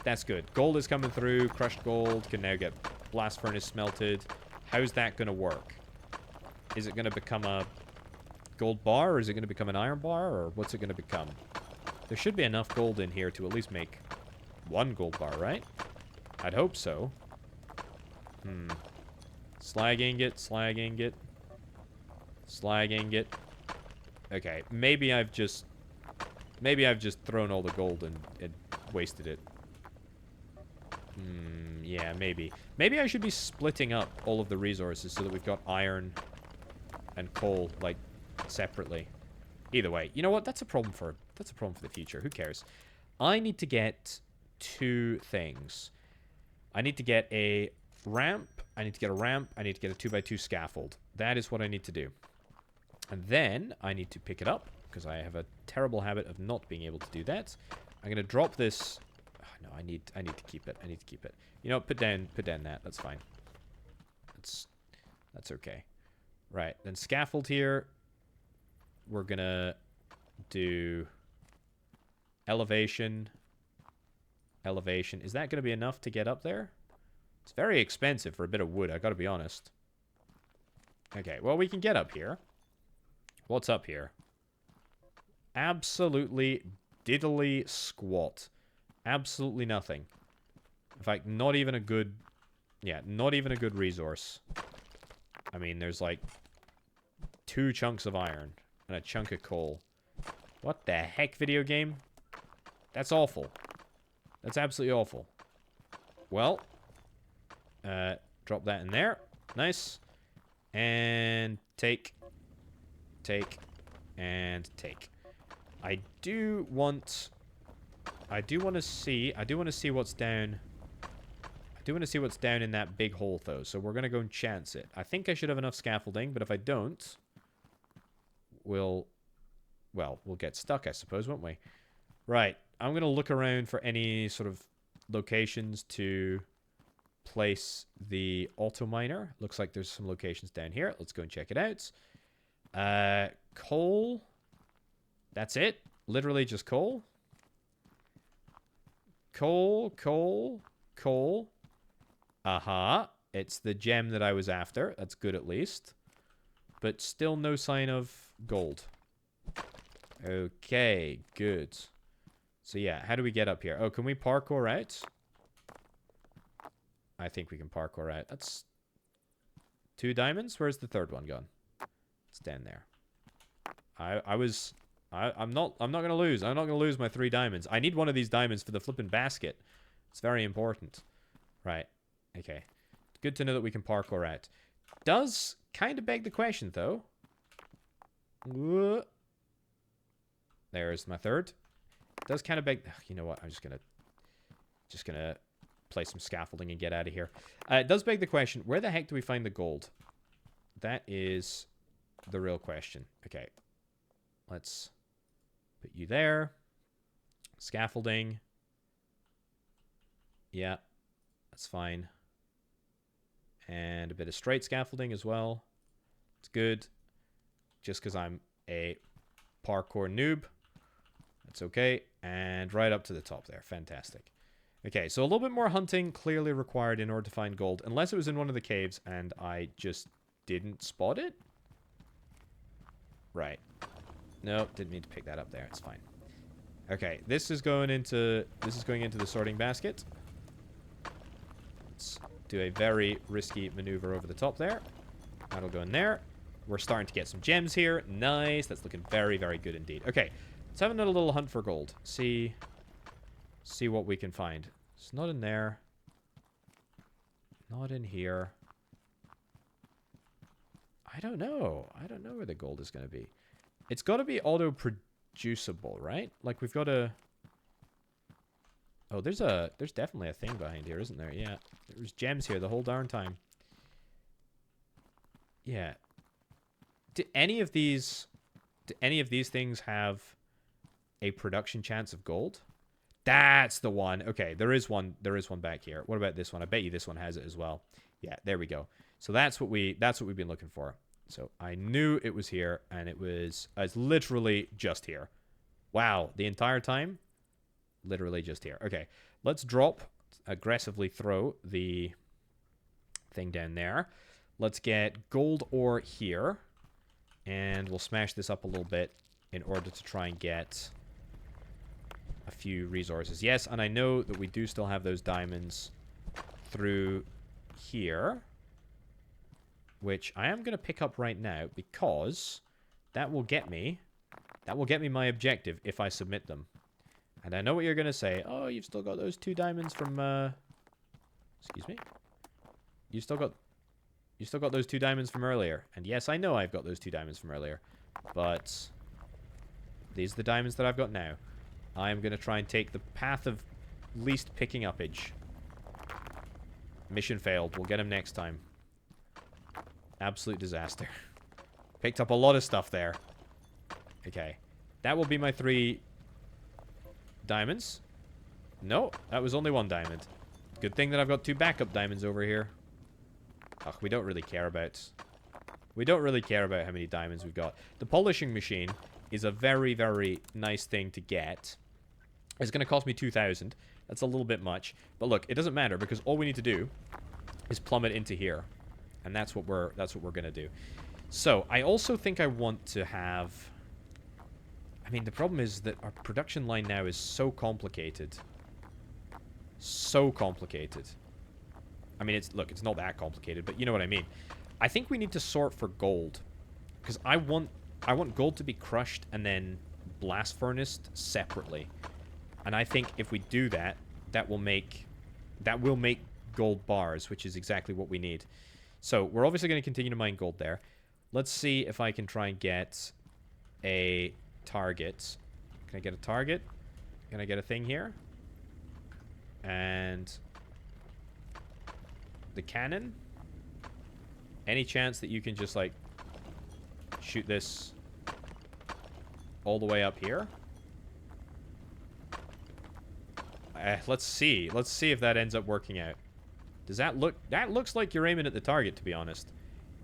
Speaker 1: That's good. Gold is coming through. Crushed gold can now get blast furnace smelted. How's that going to work? Is it going to become a gold bar, or is it going to become an iron bar, or what's it going to become? There should be enough gold in here to at least make one gold bar, right? I'd hope so. Slag ingot, slag ingot. Slag ingot. Okay, maybe I've just thrown all the gold and wasted it. Yeah, maybe. Maybe I should be splitting up all of the resources so that we've got iron and coal, like, separately. Either way, you know what? That's a problem for the future. Who cares? I need to get two things. I need to get a ramp. I need to get a ramp. I need to get a 2x2 scaffold. That is what I need to do. And then I need to pick it up because I have a terrible habit of not being able to do that. I'm going to drop this. Oh, no, I need to keep it. I need to keep it. You know, put down that. That's fine. That's okay. Right. Then scaffold here. We're going to do elevation. Elevation. Is that going to be enough to get up there? It's very expensive for a bit of wood, I gotta be honest. Okay, well, we can get up here. What's up here? Absolutely diddly squat. Absolutely nothing. In fact, not even a good... Yeah, not even a good resource. I mean, there's like 2 chunks of iron and a chunk of coal. What the heck, video game? That's awful. That's absolutely awful. Well... drop that in there. Nice. And take, and take. I do want to see what's down. I do want to see what's down in that big hole, though. So we're going to go and chance it. I think I should have enough scaffolding, but if I don't, we'll get stuck, I suppose, won't we? Right. I'm going to look around for any sort of locations to place the auto miner. Looks like there's some locations down here. Let's go and check it out. Coal. That's it. Literally just coal. Coal, coal, coal. Aha. It's the gem that I was after. That's good at least. But still no sign of gold. Okay, good. So yeah, how do we get up here? Oh, can we parkour out? I think we can parkour out. That's 2 diamonds. Where's the third one gone? It's down there. I'm not gonna lose. I'm not gonna lose my 3 diamonds. I need one of these diamonds for the flipping basket. It's very important. Right. Okay. Good to know that we can parkour out. Does kind of beg the question though. There's my third. Does kind of beg. You know what? I'm just gonna play some scaffolding and get out of here. It does beg the question. Where the heck do we find the gold? That is the real question. Okay. Let's put you there. Scaffolding. Yeah, that's fine. And a bit of straight scaffolding as well. It's good. Just because I'm a parkour noob. That's okay. And right up to the top there. Fantastic. Okay, so a little bit more hunting clearly required in order to find gold. Unless it was in one of the caves and I just didn't spot it. Right. Nope, didn't mean to pick that up there. It's fine. Okay, this is going into the sorting basket. Let's do a very risky maneuver over the top there. That'll go in there. We're starting to get some gems here. Nice. That's looking very, very good indeed. Okay, let's have another little hunt for gold. See what we can find. It's not in there. Not in here. I don't know. I don't know where the gold is going to be. It's got to be auto-producible, right? Like, we've got to... Oh, there's definitely a thing behind here, isn't there? Yeah. There's gems here the whole darn time. Yeah. Do any of these things have a production chance of gold? That's the one. Okay, there is one back here. What about this one? I bet you this one has it as well. Yeah, there we go. So that's what we've been looking for. So I knew it was here, and it's literally just here. Wow, the entire time? Literally just here. Okay, let's aggressively throw the thing down there. Let's get gold ore here, and we'll smash this up a little bit in order to try and get a few resources. Yes, and I know that we do still have those diamonds through here, which I am going to pick up right now because that will get me my objective if I submit them. And I know what you're going to say. Oh, you've still got those 2 diamonds from excuse me. You still got those 2 diamonds from earlier. And yes, I know I've got those 2 diamonds from earlier. But these are the diamonds that I've got now. I am going to try and take the path of least picking upage. Mission failed. We'll get him next time. Absolute disaster. Picked up a lot of stuff there. Okay. That will be my 3 diamonds. No, that was only 1 diamond. Good thing that I've got 2 backup diamonds over here. Ugh, we don't really care about how many diamonds we've got. The polishing machine is a very, very nice thing to get. It's going to cost me 2,000. That's a little bit much. But look, it doesn't matter because all we need to do is plumb it into here. And that's what we're going to do. So, I also think I want to have... I mean, the problem is that our production line now is so complicated. So complicated. I mean, it's not that complicated, but you know what I mean. I think we need to sort for gold. Because I want gold to be crushed and then blast furnaced separately. And I think if we do that, that will make gold bars, which is exactly what we need. So, we're obviously going to continue to mine gold there. Let's see if I can try and get a target. Can I get a target? Can I get a thing here? And the cannon? Any chance that you can just, like, shoot this all the way up here? Let's see. Let's see if that ends up working out. Does that look... That looks like you're aiming at the target, to be honest.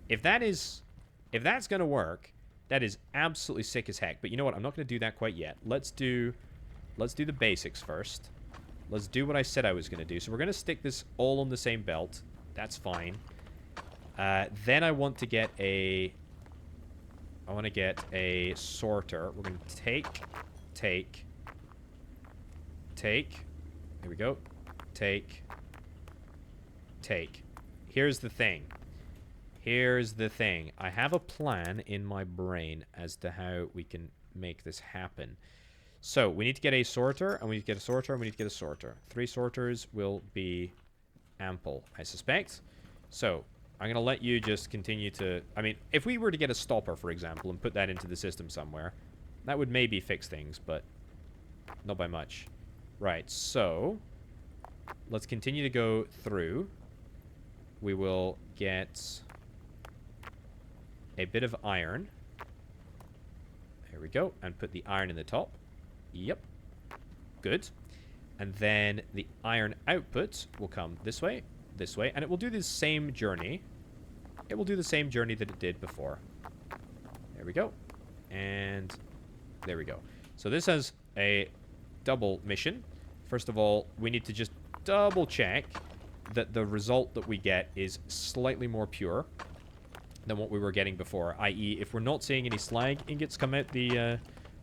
Speaker 1: If that's going to work, that is absolutely sick as heck. But you know what? I'm not going to do that quite yet. Let's do the basics first. Let's do what I said I was going to do. So we're going to stick this all on the same belt. That's fine. Then I want to get a... I want to get a sorter. We're going to take. Here we go. Take. Here's the thing. I have a plan in my brain as to how we can make this happen. So, we need to get a sorter, and we need to get a sorter, and we need to get a sorter. 3 sorters will be ample, I suspect. So, I'm going to let you just continue to... I mean, if we were to get a stopper, for example, and put that into the system somewhere, that would maybe fix things, but not by much. Right, so... let's continue to go through. We will get a bit of iron. There we go. And put the iron in the top. Yep. Good. And then the iron output will come this way, and it will do the same journey. It will do the same journey that it did before. There we go. And there we go. So this has a double mission. First of all, we need to just double check that the result that we get is slightly more pure than what we were getting before. I.e., if we're not seeing any slag ingots come out the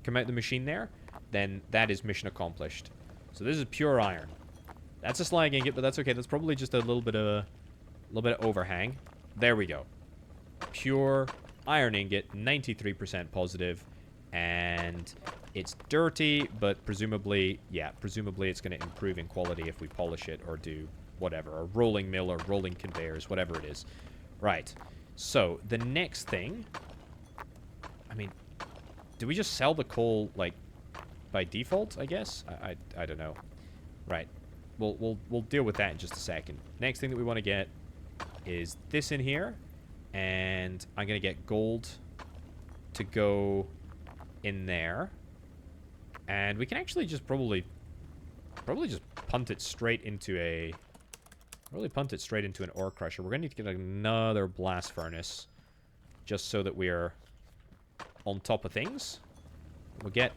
Speaker 1: machine there, then that is mission accomplished. So this is pure iron. That's a slag ingot, but that's okay. That's probably just a little bit of overhang. There we go. Pure iron ingot, 93% positive, and it's dirty, but presumably it's going to improve in quality if we polish it or do whatever, a rolling mill or rolling conveyors, whatever it is. Right. So the next thing, I mean, do we just sell the coal like by default? I guess I don't know. Right. We'll deal with that in just a second. Next thing that we want to get is this in here, and I'm gonna get gold to go in there, and we can actually just probably just punt it straight into an ore crusher. We're gonna need to get another blast furnace just so that we're on top of things. We'll get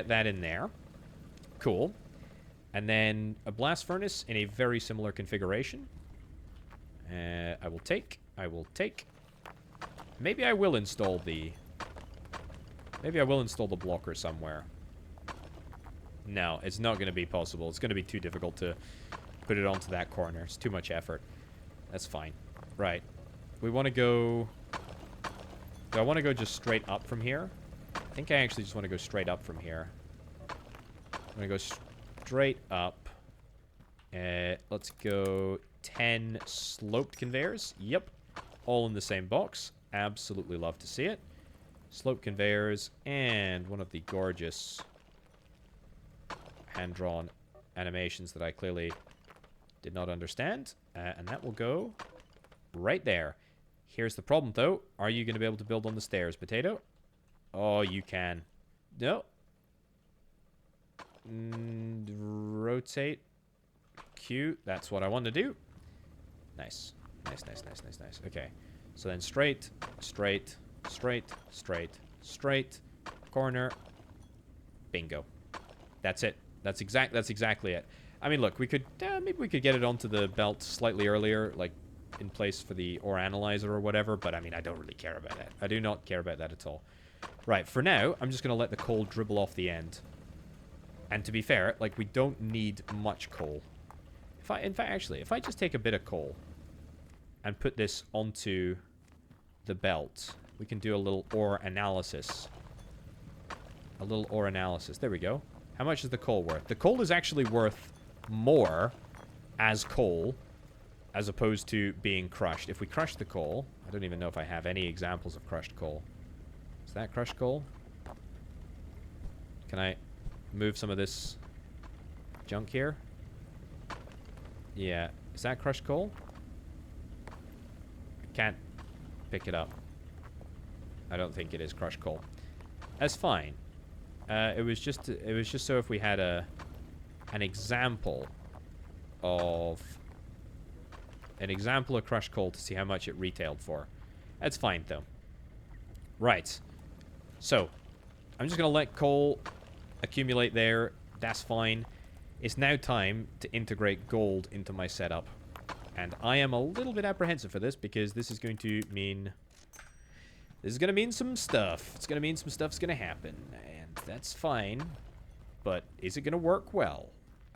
Speaker 1: that in there. Cool. And then a blast furnace in a very similar configuration. I will take. Maybe I will install the blocker somewhere. No, it's not going to be possible. It's going to be too difficult to put it onto that corner. It's too much effort. That's fine. Right. We want to go... Do I want to go just straight up from here? I think I actually just want to go straight up from here. I'm going to go straight up. Let's go 10 sloped conveyors. Yep. All in the same box. Absolutely love to see it. Sloped conveyors and one of the gorgeous hand-drawn animations that I clearly did not understand. And that will go right there. Here's the problem, though. Are you going to be able to build on the stairs, Potato? Oh, you can. No. Rotate. Q. That's what I want to do. Nice. Nice. Okay. So then straight. Corner. Bingo. That's it. That's exactly it. I mean, look, we could maybe we could get it onto the belt slightly earlier, like in place for the ore analyzer or whatever, but I mean, I don't really care about that. I do not care about that at all. Right, for now, I'm just going to let the coal dribble off the end. And to be fair, like, we don't need much coal. In fact, actually, if I just take a bit of coal and put this onto the belt, we can do a little ore analysis. There we go. How much is the coal worth? The coal is actually worth more as coal as opposed to being crushed. If we crush the coal, I don't even know if I have any examples of crushed coal. Is that crushed coal? Can I move some of this junk here? Yeah. Is that crushed coal? I can't pick it up. I don't think it is crushed coal. That's fine. It was just so if we had an example of crushed coal to see how much it retailed for. That's fine though. Right. So, I'm just gonna let coal accumulate there. That's fine. It's now time to integrate gold into my setup. And I am a little bit apprehensive for this because this is going to mean... This is going to mean some stuff. It's going to mean some stuff's going to happen. And that's fine. But is it going to work well?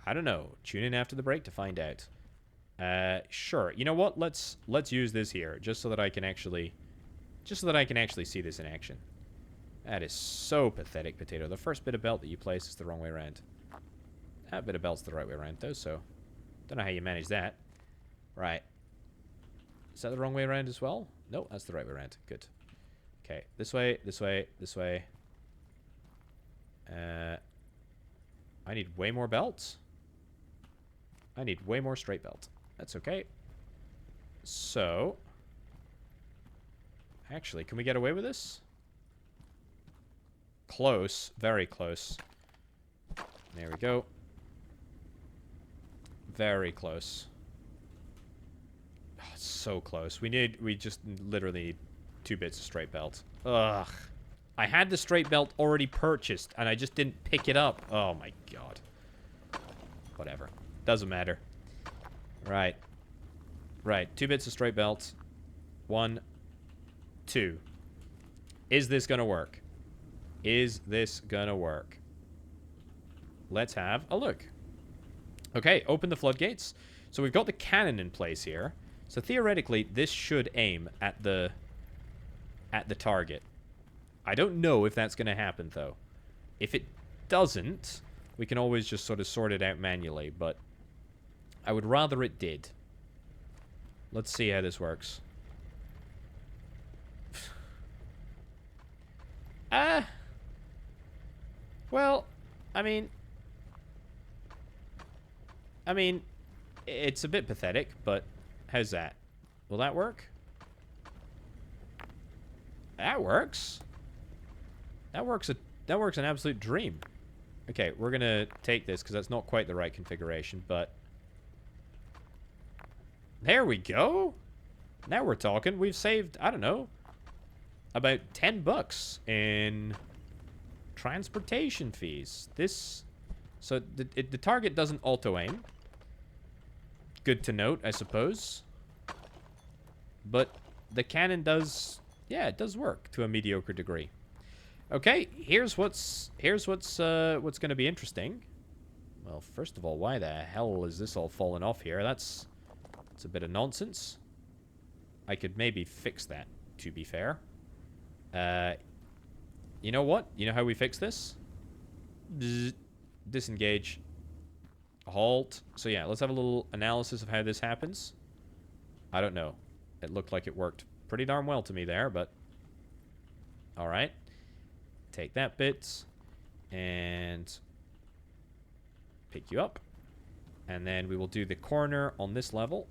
Speaker 1: I don't know. Tune in after the break to find out. Sure. You know what? Let's use this here just so that I can actually... Just so that I can actually see this in action. That is so pathetic, Potato. The first bit of belt that you place is the wrong way around. That bit of belt's the right way around, though, so... Don't know how you manage that. Right. Is that the wrong way around as well? No, that's the right way around. Good. Okay, this way, this way, this way. I need way more belts. I need way more straight belt. That's okay. So... Actually, can we get away with this? Close. Very close. There we go. Very close. Oh, it's so close. We just literally need 2 bits of straight belt. Ugh. I had the straight belt already purchased, and I just didn't pick it up. Oh my god. Whatever. Doesn't matter. Right. Right. 2 bits of straight belt. 1, 2. Is this gonna work? Is this gonna work? Let's have a look. Okay, open the floodgates. So we've got the cannon in place here. So theoretically, this should aim at the target. I don't know if that's gonna happen though. If it doesn't, we can always just sort of sort it out manually, but I would rather it did. Let's see how this works. Well, I mean, it's a bit pathetic, but how's that? Will that work? That works. That works an absolute dream. Okay, we're gonna take this because that's not quite the right configuration, but there we go. Now we're talking. We've saved, I don't know, about $10 in transportation fees. So the target doesn't auto-aim. Good to note, I suppose. But the cannon does, yeah, it does work to a mediocre degree. Okay, here's what's going to be interesting. Well, first of all, why the hell is this all falling off here? That's a bit of nonsense. I could maybe fix that, to be fair. You know what? You know how we fix this? Bzz, disengage. Halt. So yeah, let's have a little analysis of how this happens. I don't know. It looked like it worked pretty darn well to me there, but... Alright. Take that bit. And... pick you up. And then we will do the corner on this level.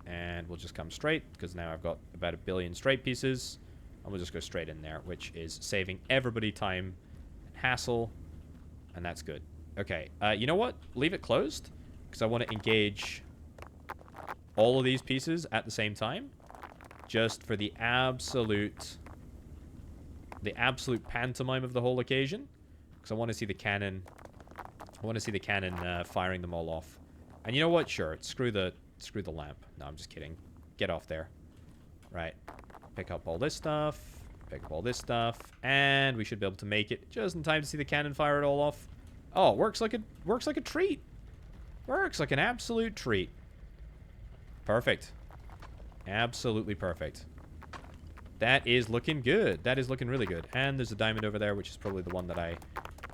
Speaker 1: And we'll just come straight, because now I've got about 1 billion straight pieces. And we'll just go straight in there, which is saving everybody time and hassle. And that's good. Okay, you know what? Leave it closed, because I want to engage all of these pieces at the same time. Just for the absolute pantomime of the whole occasion. Because I want to see the cannon... firing them all off. And you know what? Sure, screw the lamp. No, I'm just kidding. Get off there. Right. Pick up all this stuff. Pick up all this stuff. And we should be able to make it just in time to see the cannon fire it all off. Oh, it works like a treat. Works like an absolute treat. Perfect. Absolutely perfect. That is looking good. That is looking really good. And there's a diamond over there, which is probably the one that I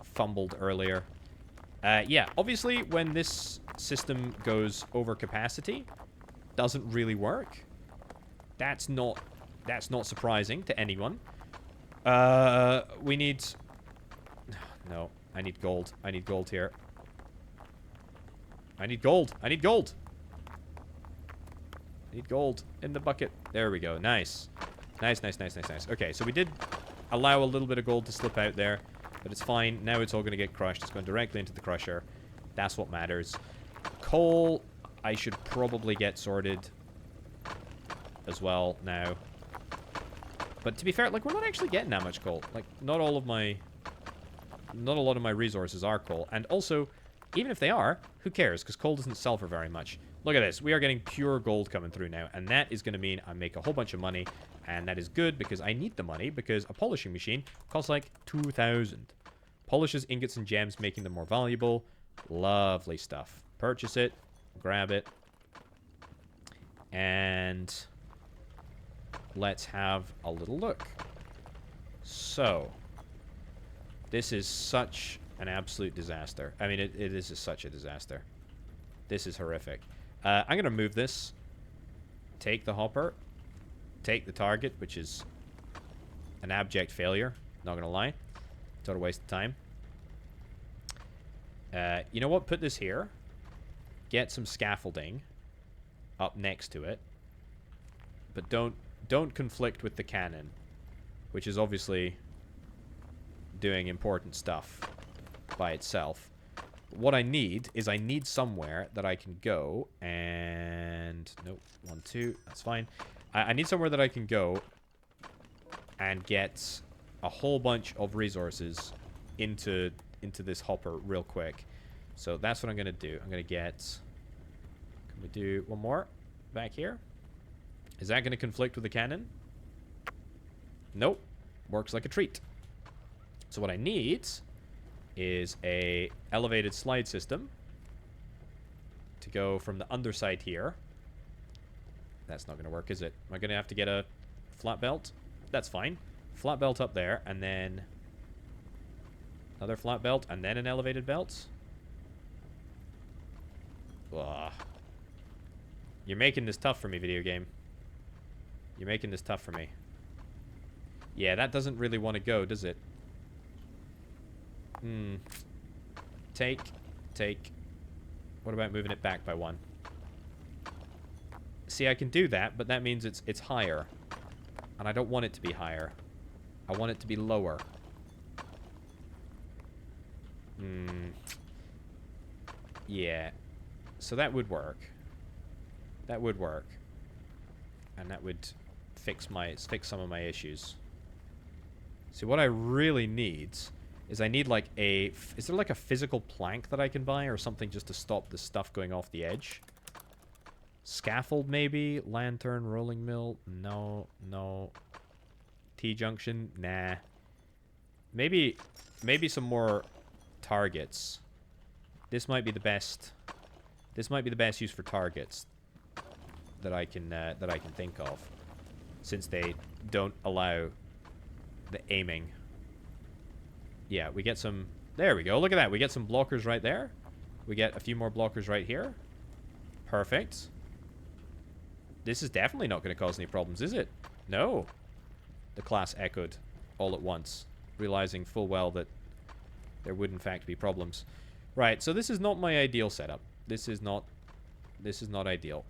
Speaker 1: fumbled earlier. Yeah, obviously, when this system goes over capacity, doesn't really work. That's not surprising to anyone. We need... No, I need gold. I need gold here. I need gold. I need gold. I need gold in the bucket. There we go. Nice. Nice, nice, nice, nice, nice. Okay, so we did allow a little bit of gold to slip out there. But it's fine. Now it's all going to get crushed. It's going directly into the crusher. That's what matters. Coal, I should probably get sorted as well now. But to be fair, like, we're not actually getting that much coal. Like, not all of my not a lot of my resources are coal. And also, even if they are, who cares? Because coal doesn't sell for very much. Look at this. We are getting pure gold coming through now. And that is going to mean I make a whole bunch of money. And that is good because I need the money. Because a polishing machine costs like 2,000. Polishes ingots and gems, making them more valuable. Lovely stuff. Purchase it. Grab it. And let's have a little look. So, this is such an absolute disaster. I mean, it is such a disaster. This is horrific. I'm going to move this. Take the hopper. Take the target, which is an abject failure. Not going to lie. Total waste of time. You know what? Put this here. Get some scaffolding up next to it. But don't conflict with the cannon, which is obviously doing important stuff by itself. What I need is I need somewhere that I can go and... Nope. 1, 2. That's fine. I need somewhere that I can go and get a whole bunch of resources into this hopper real quick. So that's what I'm going to do. I'm going to get... Can we do one more back here? Is that going to conflict with the cannon? Nope. Works like a treat. So what I need is a elevated slide system to go from the underside here. That's not going to work, is it? Am I going to have to get a flat belt? That's fine. Flat belt up there, and then another flat belt, and then an elevated belt. Ugh. You're making this tough for me, video game. You're making this tough for me. Yeah, that doesn't really want to go, does it? Take. What about moving it back by 1? See, I can do that, but that means it's higher. And I don't want it to be higher. I want it to be lower. Yeah. So that would work. That would work. And that would fix some of my issues. See, what I really need is I need like a... Is there like a physical plank that I can buy or something just to stop the stuff going off the edge? Scaffold maybe? Lantern, rolling mill? No, no. T-junction? Nah. Maybe some more targets. This might be the best... This might be the best use for targets that I can think of, since they don't allow the aiming. Yeah, we get some... There we go. Look at that. We get some blockers right there. We get a few more blockers right here. Perfect. This is definitely not going to cause any problems, is it? No. The class echoed all at once, realizing full well that there would in fact be problems. Right, so this is not my ideal setup. This is not ideal.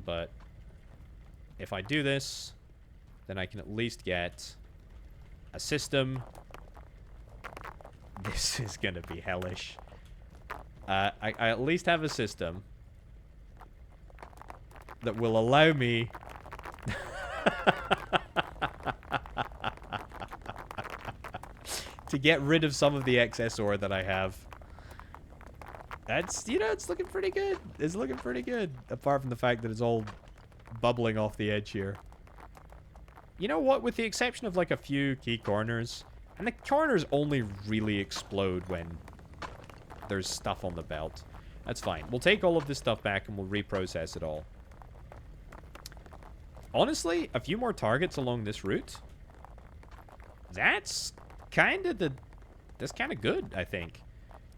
Speaker 1: But if I do this, then I can at least get a system. This is going to be hellish. I at least have a system that will allow me to get rid of some of the excess ore that I have. That's, you know, it's looking pretty good. It's looking pretty good. Apart from the fact that it's all bubbling off the edge here. You know what? With the exception of like a few key corners. And the corners only really explode when there's stuff on the belt. That's fine. We'll take all of this stuff back and we'll reprocess it all. Honestly, a few more targets along this route. That's kind of good, I think.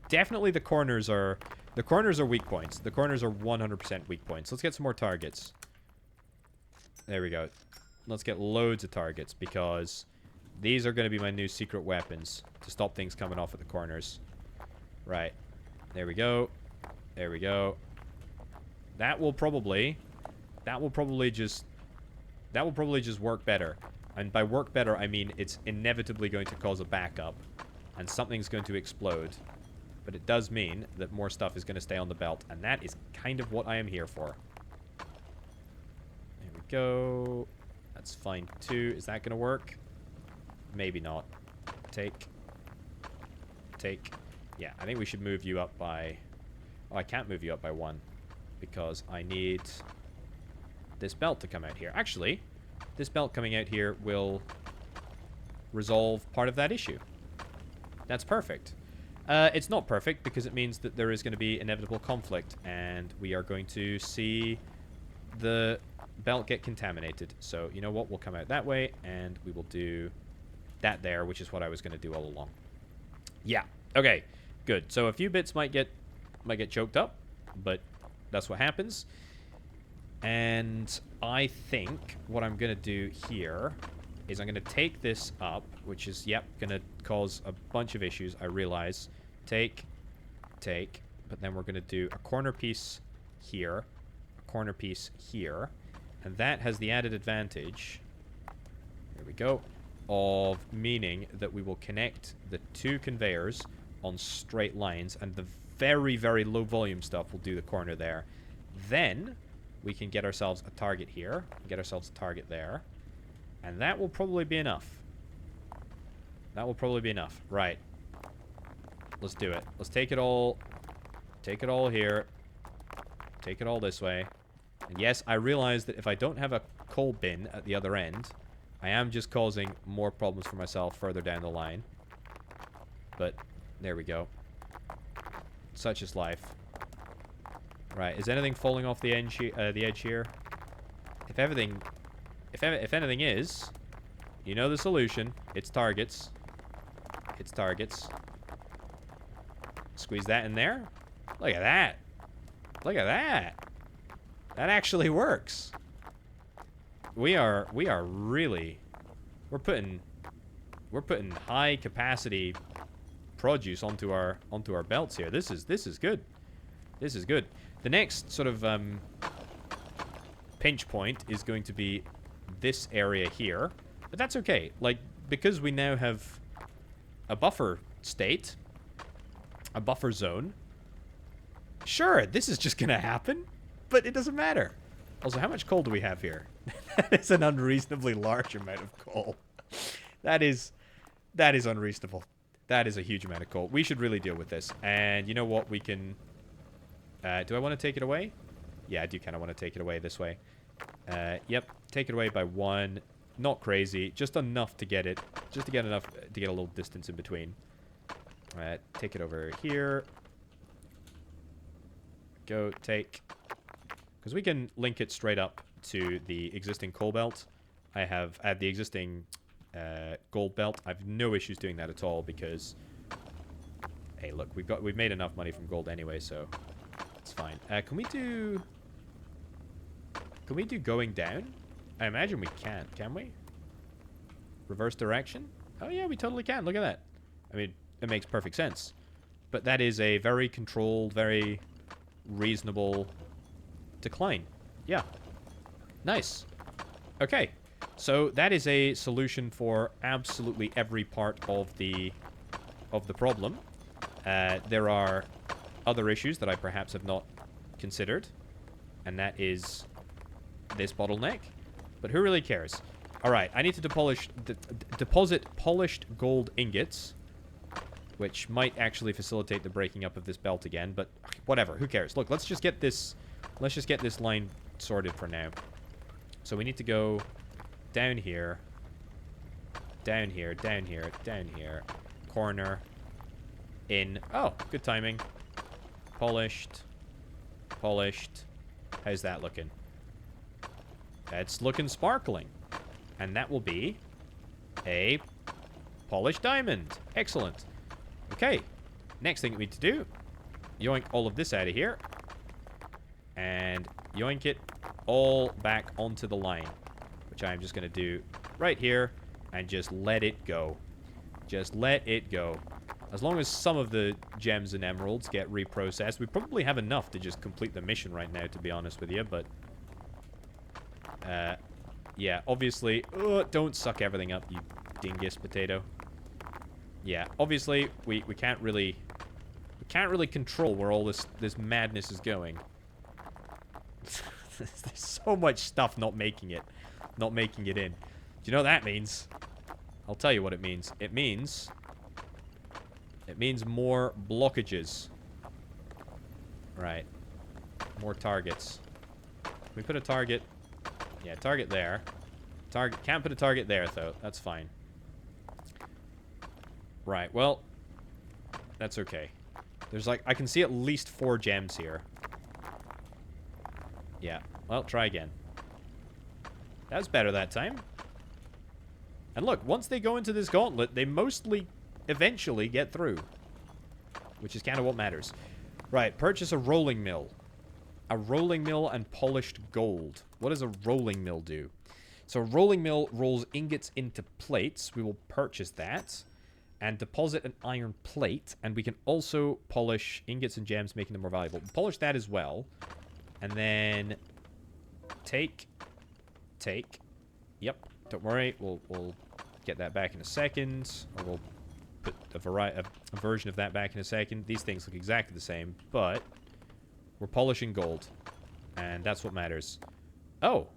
Speaker 1: Definitely the corners are weak points. The corners are 100% weak points. Let's get some more targets. There we go. Let's get loads of targets because these are going to be my new secret weapons to stop things coming off at the corners. Right. There we go. There we go. That will probably just work better. And by work better, I mean it's inevitably going to cause a backup and something's going to explode. But it does mean that more stuff is going to stay on the belt, and that is kind of what I am here for. There we go. That's fine too. Is that going to work? Maybe not. Take. take... Yeah, I think we should move you up by... Oh, I can't move you up by 1 because I need this belt to come out here. Actually, this belt coming out here will resolve part of that issue. That's perfect. It's not perfect because it means that there is going to be inevitable conflict, and we are going to see the belt get contaminated. So, you know what? We'll come out that way, and we will do that there, which is what I was going to do all along. Yeah. Okay. Good. So a few bits might get choked up, but that's what happens. And I think what I'm going to do here is I'm going to take this up, which is, yep, going to cause a bunch of issues, I realize. Take, but then we're going to do a corner piece here, a corner piece here, and that has the added advantage, there we go, of meaning that we will connect the 2 conveyors on straight lines, and the very, very low volume stuff will do the corner there. Then we can get ourselves a target here, get ourselves a target there, and that will probably be enough. That will probably be enough. Right. Let's do it. Let's take it all here. Take it all this way. And yes, I realize that if I don't have a coal bin at the other end, I am just causing more problems for myself further down the line. But there we go. Such is life. Right, is anything falling off the edge here? If anything is, you know the solution. It's targets. It's targets. Squeeze that in there. Look at that. Look at that. That actually works. We are really, we're putting high capacity produce onto our belts here. This is good. This is good. The next sort of pinch point is going to be this area here, but that's okay. Like, because we now have a buffer state, a buffer zone. Sure, this is just gonna happen, but it doesn't matter. Also, how much coal do we have here? That is an unreasonably large amount of coal. That is unreasonable. That is a huge amount of coal. We should really deal with this. And you know what? We can... do I want to take it away? Yeah, I do kind of want to take it away this way. Yep, take it away by 1. Not crazy, just enough to get it. Just to get enough to get a little distance in between. Take it over here. Go, take. Because we can link it straight up to the existing coal belt. I have the existing gold belt. I have no issues doing that at all because, hey, look, we've made enough money from gold anyway, so it's fine. Can we do going down? I imagine we can we? Reverse direction? Oh yeah, we totally can. Look at that. I mean, it makes perfect sense. But that is a very controlled, very reasonable decline. Yeah. Nice. Okay. So that is a solution for absolutely every part of the problem. There are other issues that I perhaps have not considered, and that is this bottleneck. But who really cares? All right, I need to deposit polished gold ingots, which might actually facilitate the breaking up of this belt again. But whatever, who cares? Look, let's just get this line sorted for now. So we need to go down here, down here, down here, down here, corner, in. Oh, good timing. Polished, polished. How's that looking? That's looking sparkling. And that will be a polished diamond. Excellent. Okay. Next thing we need to do, yoink all of this out of here. And yoink it all back onto the line. Which I'm just going to do right here. And just let it go. Just let it go. As long as some of the gems and emeralds get reprocessed, we probably have enough to just complete the mission right now, to be honest with you. But yeah, obviously, don't suck everything up, you dingus potato. Yeah, obviously, we can't really control where all this madness is going. There's so much stuff not making it in. Do you know what that means? I'll tell you what it means. It means It means more blockages. Right. More targets. Can we put a target? Yeah, target there. Target. Can't put a target there, though. That's fine. Right, well. That's okay. There's like, I can see at least 4 gems here. Yeah. Well, try again. That was better that time. And look, once they go into this gauntlet, they mostly eventually get through. Which is kind of what matters. Right, purchase a rolling mill. A rolling mill and polished gold. What does a rolling mill do? So a rolling mill rolls ingots into plates. We will purchase that. And deposit an iron plate. And we can also polish ingots and gems, making them more valuable. Polish that as well. And then take. Yep, don't worry. We'll get that back in a second. Or we'll put a version of that back in a second. These things look exactly the same, but we're polishing gold. And that's what matters. Oh.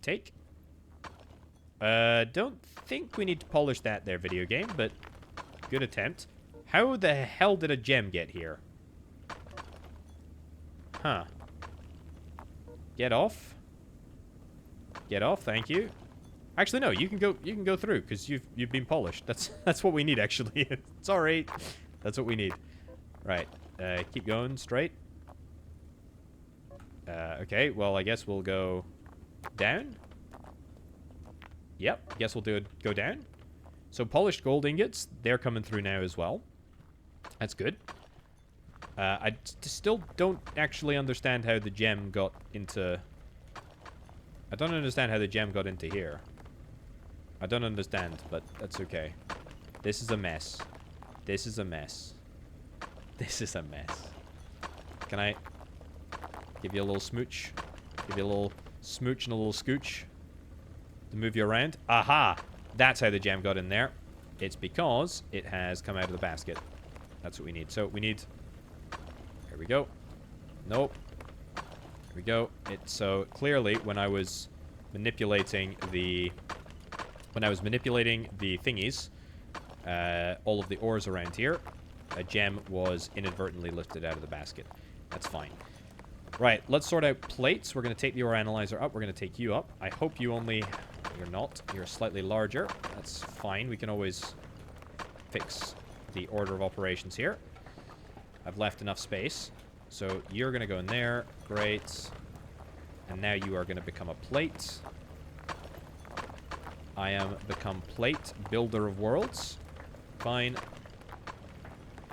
Speaker 1: Take. Don't think we need to polish that there, video game, but good attempt. How the hell did a gem get here? Huh. Get off. Get off, thank you. Actually, no, you can go through because you've been polished. That's what we need, actually. It's all right. That's what we need. Right. Keep going straight. Okay. Well, I guess we'll go down. Yep. Guess we'll go down. So polished gold ingots, they're coming through now as well. That's good. I still don't actually understand how the gem got into. I don't understand how the gem got into here. I don't understand, but that's okay. This is a mess. This is a mess. This is a mess. Can I give you a little smooch? Give you a little smooch and a little scooch to move you around? Aha! That's how the gem got in there. It's because it has come out of the basket. That's what we need. So we need... There we go. Nope. There we go. So clearly when I was manipulating the... When I was manipulating the thingies, all of the ores around here, a gem was inadvertently lifted out of the basket. That's fine. Right, let's sort out plates. We're going to take the ore analyzer up. We're going to take you up. I hope you only... You're not. You're slightly larger. That's fine. We can always fix the order of operations here. I've left enough space. So you're going to go in there. Great. And now you are going to become a plate. I am become plate, builder of worlds. Fine.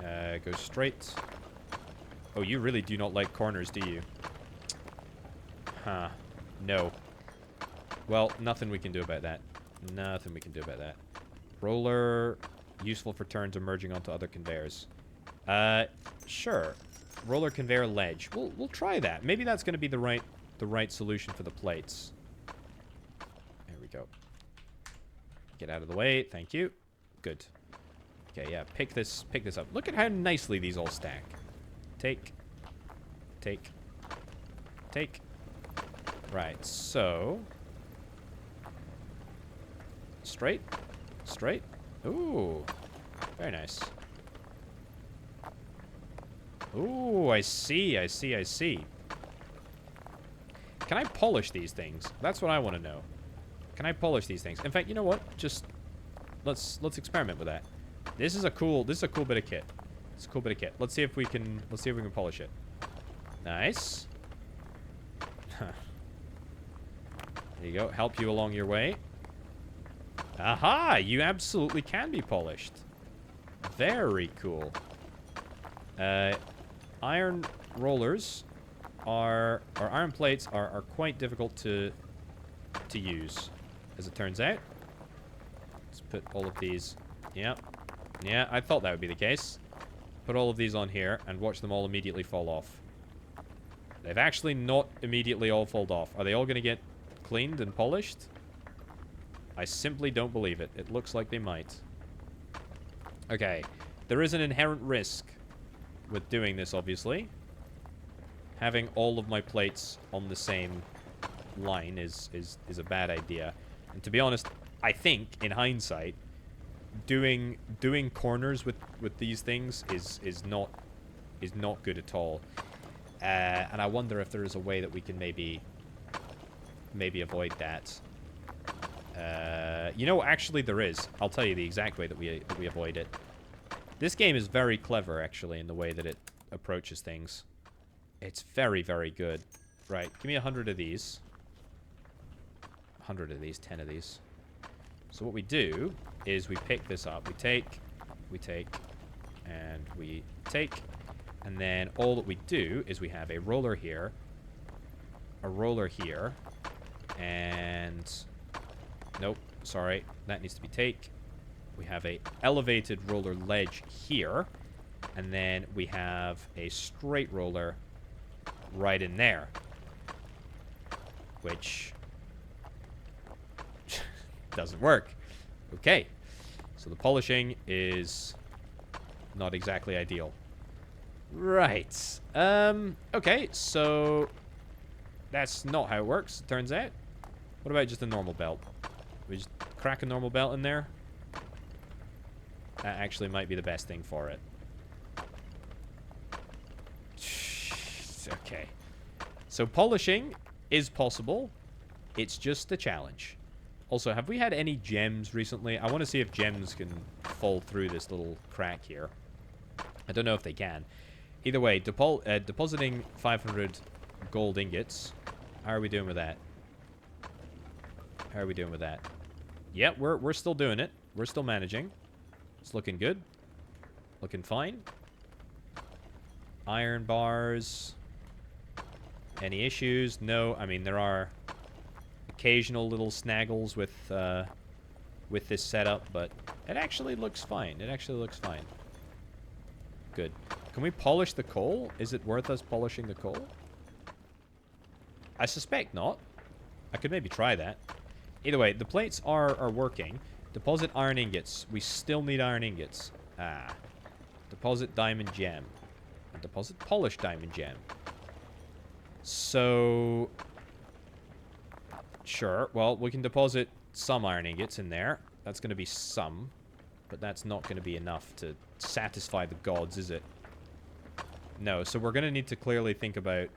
Speaker 1: Go straight. Oh, you really do not like corners, do you? Huh. No. Well, nothing we can do about that. Nothing we can do about that. Roller, useful for turns emerging onto other conveyors. Sure. Roller conveyor ledge. We'll try that. Maybe that's going to be the right solution for the plates. There we go. Get out of the way. Thank you. Good. Okay, yeah. Pick this up. Look at how nicely these all stack. Take. Right, so... Straight. Ooh. Very nice. Ooh, I see. Can I polish these things? That's what I want to know. Can I polish these things? In fact, you know what? Just let's experiment with that. This is a cool bit of kit. It's a cool bit of kit. Let's see if we can polish it. Nice. There you go. Help you along your way. Aha! You absolutely can be polished. Very cool. Iron rollers or iron plates are quite difficult to use, as it turns out. Let's put all of these. Yeah, I thought that would be the case. Put all of these on here and watch them all immediately fall off. They've actually not immediately all fallen off. Are they all going to get cleaned and polished? I simply don't believe it. It looks like they might. Okay. There is an inherent risk with doing this, obviously. Having all of my plates on the same line is a bad idea. And to be honest, I think, in hindsight, doing corners with these things is not good at all. And I wonder if there is a way that we can maybe avoid that. You know, actually there is. I'll tell you the exact way that we avoid it. This game is very clever, actually, in the way that it approaches things. It's very, very good. Right, give me 100 of these. 100 of these, 10 of these. So what we do is we pick this up. We take, and we take. And then all that we do is we have a roller here, and... Nope, sorry, that needs to be take. We have a elevated roller ledge here, and then we have a straight roller right in there, which doesn't work. Okay, so the polishing is not exactly ideal. Right. Okay, so that's not how it works, it turns out. What about just a normal belt? We just crack a normal belt in there? That actually might be the best thing for it. Okay. So polishing is possible. It's just a challenge. Also, have we had any gems recently? I want to see if gems can fall through this little crack here. I don't know if they can. Either way, depositing 500 gold ingots. How are we doing with that? How are we doing with that? Yeah, we're still doing it. We're still managing. It's looking good. Looking fine. Iron bars. Any issues? No. I mean, there are occasional little snaggles with this setup, but it actually looks fine. It actually looks fine. Good. Can we polish the coal? Is it worth us polishing the coal? I suspect not. I could maybe try that. Either way, the plates are working. Deposit iron ingots. We still need iron ingots. Ah. Deposit diamond gem. And deposit polished diamond gem. So... Sure. Well, we can deposit some iron ingots in there. That's going to be some. But that's not going to be enough to satisfy the gods, is it? No. So we're going to need to clearly think about...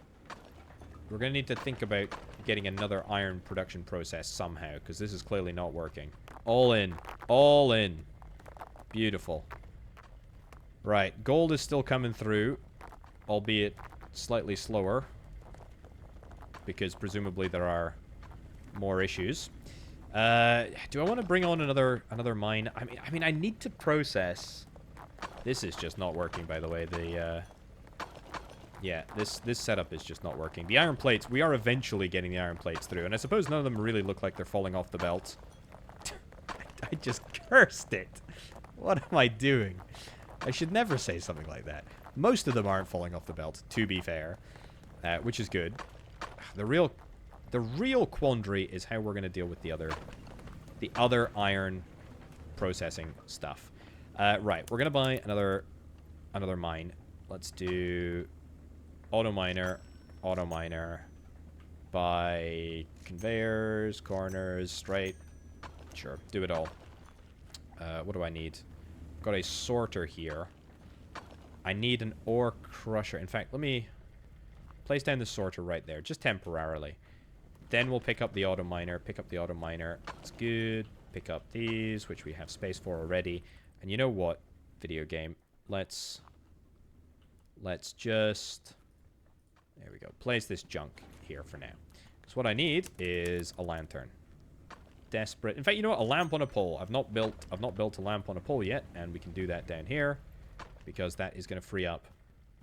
Speaker 1: We're going to need to think about getting another iron production process somehow, because this is clearly not working. All in. All in. Beautiful. Right. Gold is still coming through, albeit slightly slower, because presumably there are more issues. Do I want to bring on another mine? I mean, I need to process. This is just not working, by the way. Yeah, this setup is just not working. The iron plates, we are eventually getting the iron plates through, and I suppose none of them really look like they're falling off the belt. I just cursed it. What am I doing? I should never say something like that. Most of them aren't falling off the belt, to be fair, which is good. The real quandary is how we're going to deal with the other iron processing stuff. Right, we're going to buy another mine. Let's do auto miner, buy conveyors, corners, straight. Sure, do it all. What do I need? Got a sorter here. I need an ore crusher. In fact, let me place down the sorter right there, just temporarily. Then we'll pick up the auto miner. It's good. Pick up these, which we have space for already. And you know what, video game? Let's just... There we go. Place this junk here for now. Because what I need is a lantern. Desperate. In fact, you know what? A lamp on a pole. I've not built a lamp on a pole yet, and we can do that down here because that is going to free up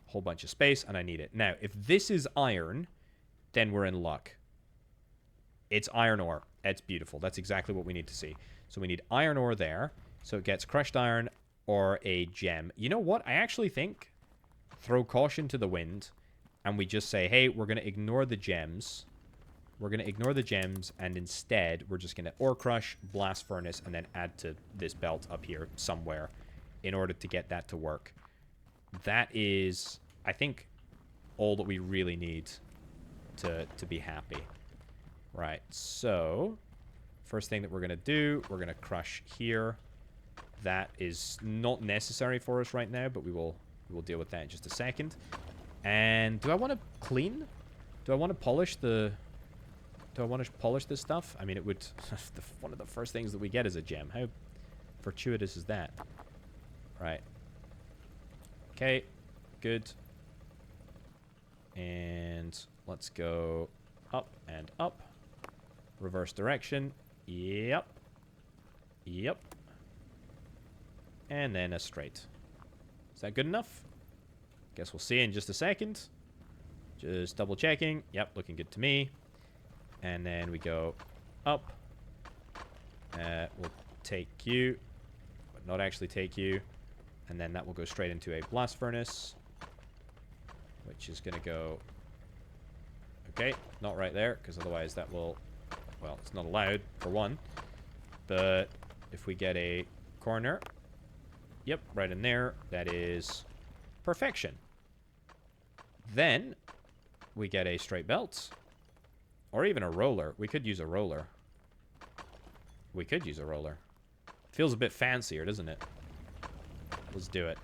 Speaker 1: a whole bunch of space, and I need it. Now, if this is iron, then we're in luck. It's iron ore. That's beautiful. That's exactly what we need to see. So we need iron ore there. So it gets crushed iron or a gem. You know what? I actually think throw caution to the wind, and we just say, hey, we're going to ignore the gems. We're going to ignore the gems, and instead, we're just going to ore crush, blast furnace, and then add to this belt up here somewhere in order to get that to work. That is, I think, all that we really need to be happy. Right, so first thing that we're going to do, we're going to crush here. that is not necessary for us right now, but we will deal with that in just a second. And do I want to clean? Do I want to polish the... Do I want to polish this stuff? I mean, it would... one of the first things that we get is a gem. How fortuitous is that? Right. Okay. Good. And let's go up and up. Reverse direction. Yep. Yep. And then a straight. Is that good enough? Guess we'll see in just a second. Just double checking. Yep, looking good to me. And then we go up. We'll take you, but not actually take you. And then that will go straight into a blast furnace, which is going to go... Okay, not right there, because otherwise that will... Well, it's not allowed, for one. But if we get a corner... Yep, right in there. That is perfection. Then we get a straight belt. Or even a roller. We could use a roller. We could use a roller. Feels a bit fancier, doesn't it? Let's do it.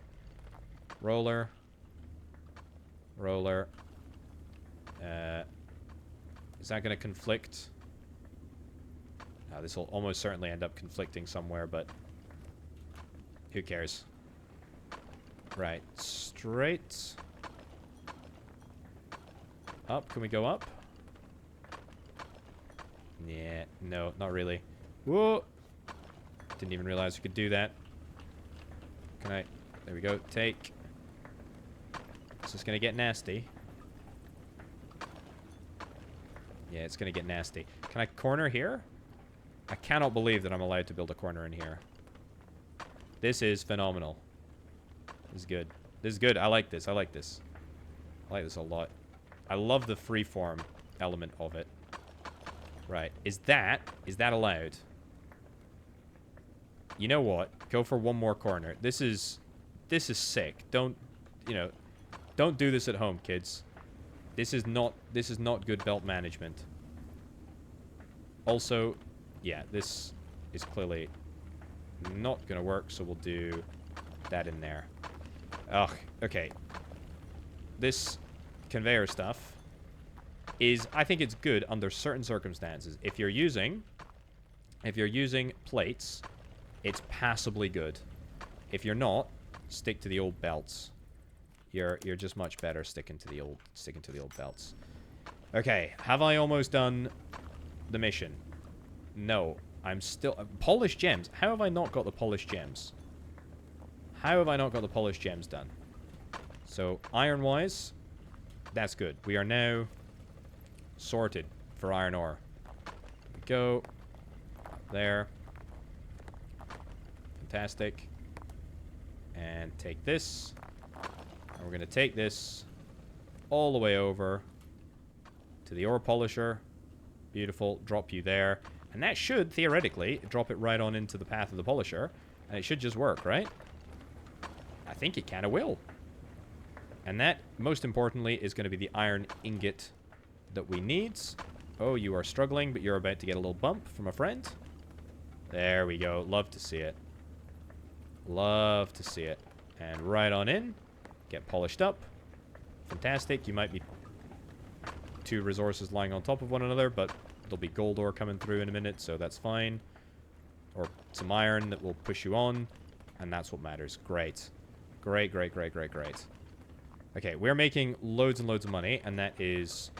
Speaker 1: Roller. Roller. Is that going to conflict? This will almost certainly end up conflicting somewhere, but who cares? Right. Straight. Up. Can we go up? Yeah. No, not really. Whoa. Didn't even realize we could do that. Can I... There we go. Take. This is going to get nasty. Yeah, it's going to get nasty. Can I corner here? I cannot believe that I'm allowed to build a corner in here. This is phenomenal. This is good. This is good. I like this. I like this. I like this a lot. I love the freeform element of it. Right. Is that allowed? You know what? Go for one more corner. This is sick. Don't do this at home, kids. This is not good belt management. Also, yeah, this is clearly not going to work, so we'll do that in there. Ugh, okay. This conveyor stuff is, I think it's good under certain circumstances. If you're using plates, it's passably good. If you're not, stick to the old belts. You're just much better sticking to the old belts. Okay, have I almost done the mission? No, I'm still... polished gems. How have I not got the polished gems? How have I not got the polished gems done? So, iron-wise, that's good. We are now sorted for iron ore. We go. There. Fantastic. And take this. And we're going to take this all the way over to the ore polisher. Beautiful. Drop you there. And that should, theoretically, drop it right on into the path of the polisher. And it should just work, right? I think it kind of will. And that, most importantly, is going to be the iron ingot that we need. Oh, you are struggling, but you're about to get a little bump from a friend. There we go. Love to see it. Love to see it. And right on in. Get polished up. Fantastic. You might be two resources lying on top of one another, but there'll be gold ore coming through in a minute, so that's fine. Or some iron that will push you on. And that's what matters. Great. Great, great, great, great, great. Okay, we're making loads and loads of money, and that's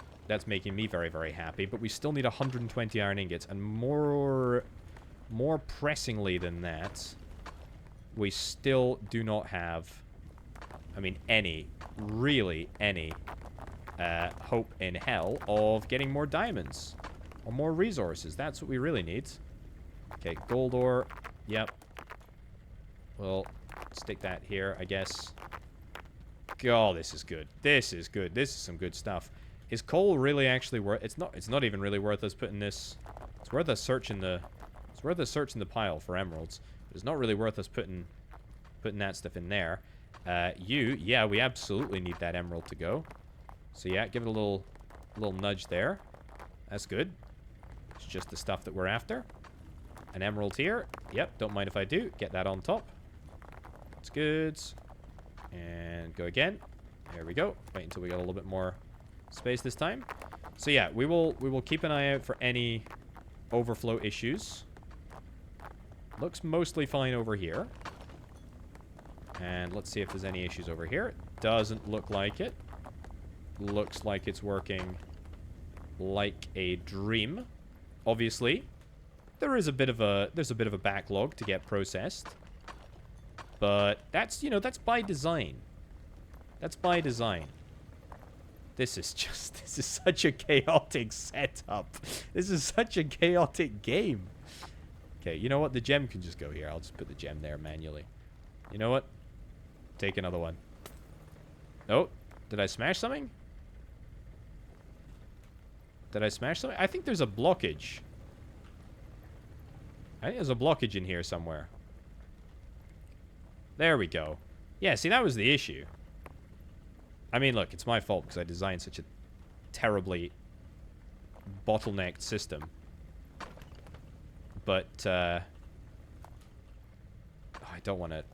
Speaker 1: making me very, very happy. But we still need 120 iron ingots, and more pressingly than that, we still do not have, I mean, really any hope in hell of getting more diamonds or more resources. That's what we really need. Okay, gold ore. Yep. We'll stick that here, I guess. Oh, this is good. This is good. This is some good stuff. Is coal really actually worth... It's not even really worth us putting this... It's worth us searching the... It's worth us searching the pile for emeralds. But it's not really worth us putting that stuff in there. Yeah, we absolutely need that emerald to go. So yeah, give it a little nudge there. That's good. It's just the stuff that we're after. An emerald here. Yep, don't mind if I do. Get that on top. It's good. And go again. There we go. Wait until we got a little bit more space this time. So yeah, we will keep an eye out for any overflow issues. Looks mostly fine over here. And let's see if there's any issues over here. Doesn't look like it. Looks like it's working like a dream. Obviously, there's a bit of a backlog to get processed. But that's, you know, that's by design. That's by design. This is such a chaotic setup. This is such a chaotic game. Okay, you know what? The gem can just go here. I'll just put the gem there manually. You know what? Take another one. Oh, did I smash something? Did I smash something? I think there's a blockage. I think there's a blockage in here somewhere. There we go. Yeah, see, that was the issue. I mean, look, it's my fault because I designed such a terribly bottlenecked system. But, I don't want to...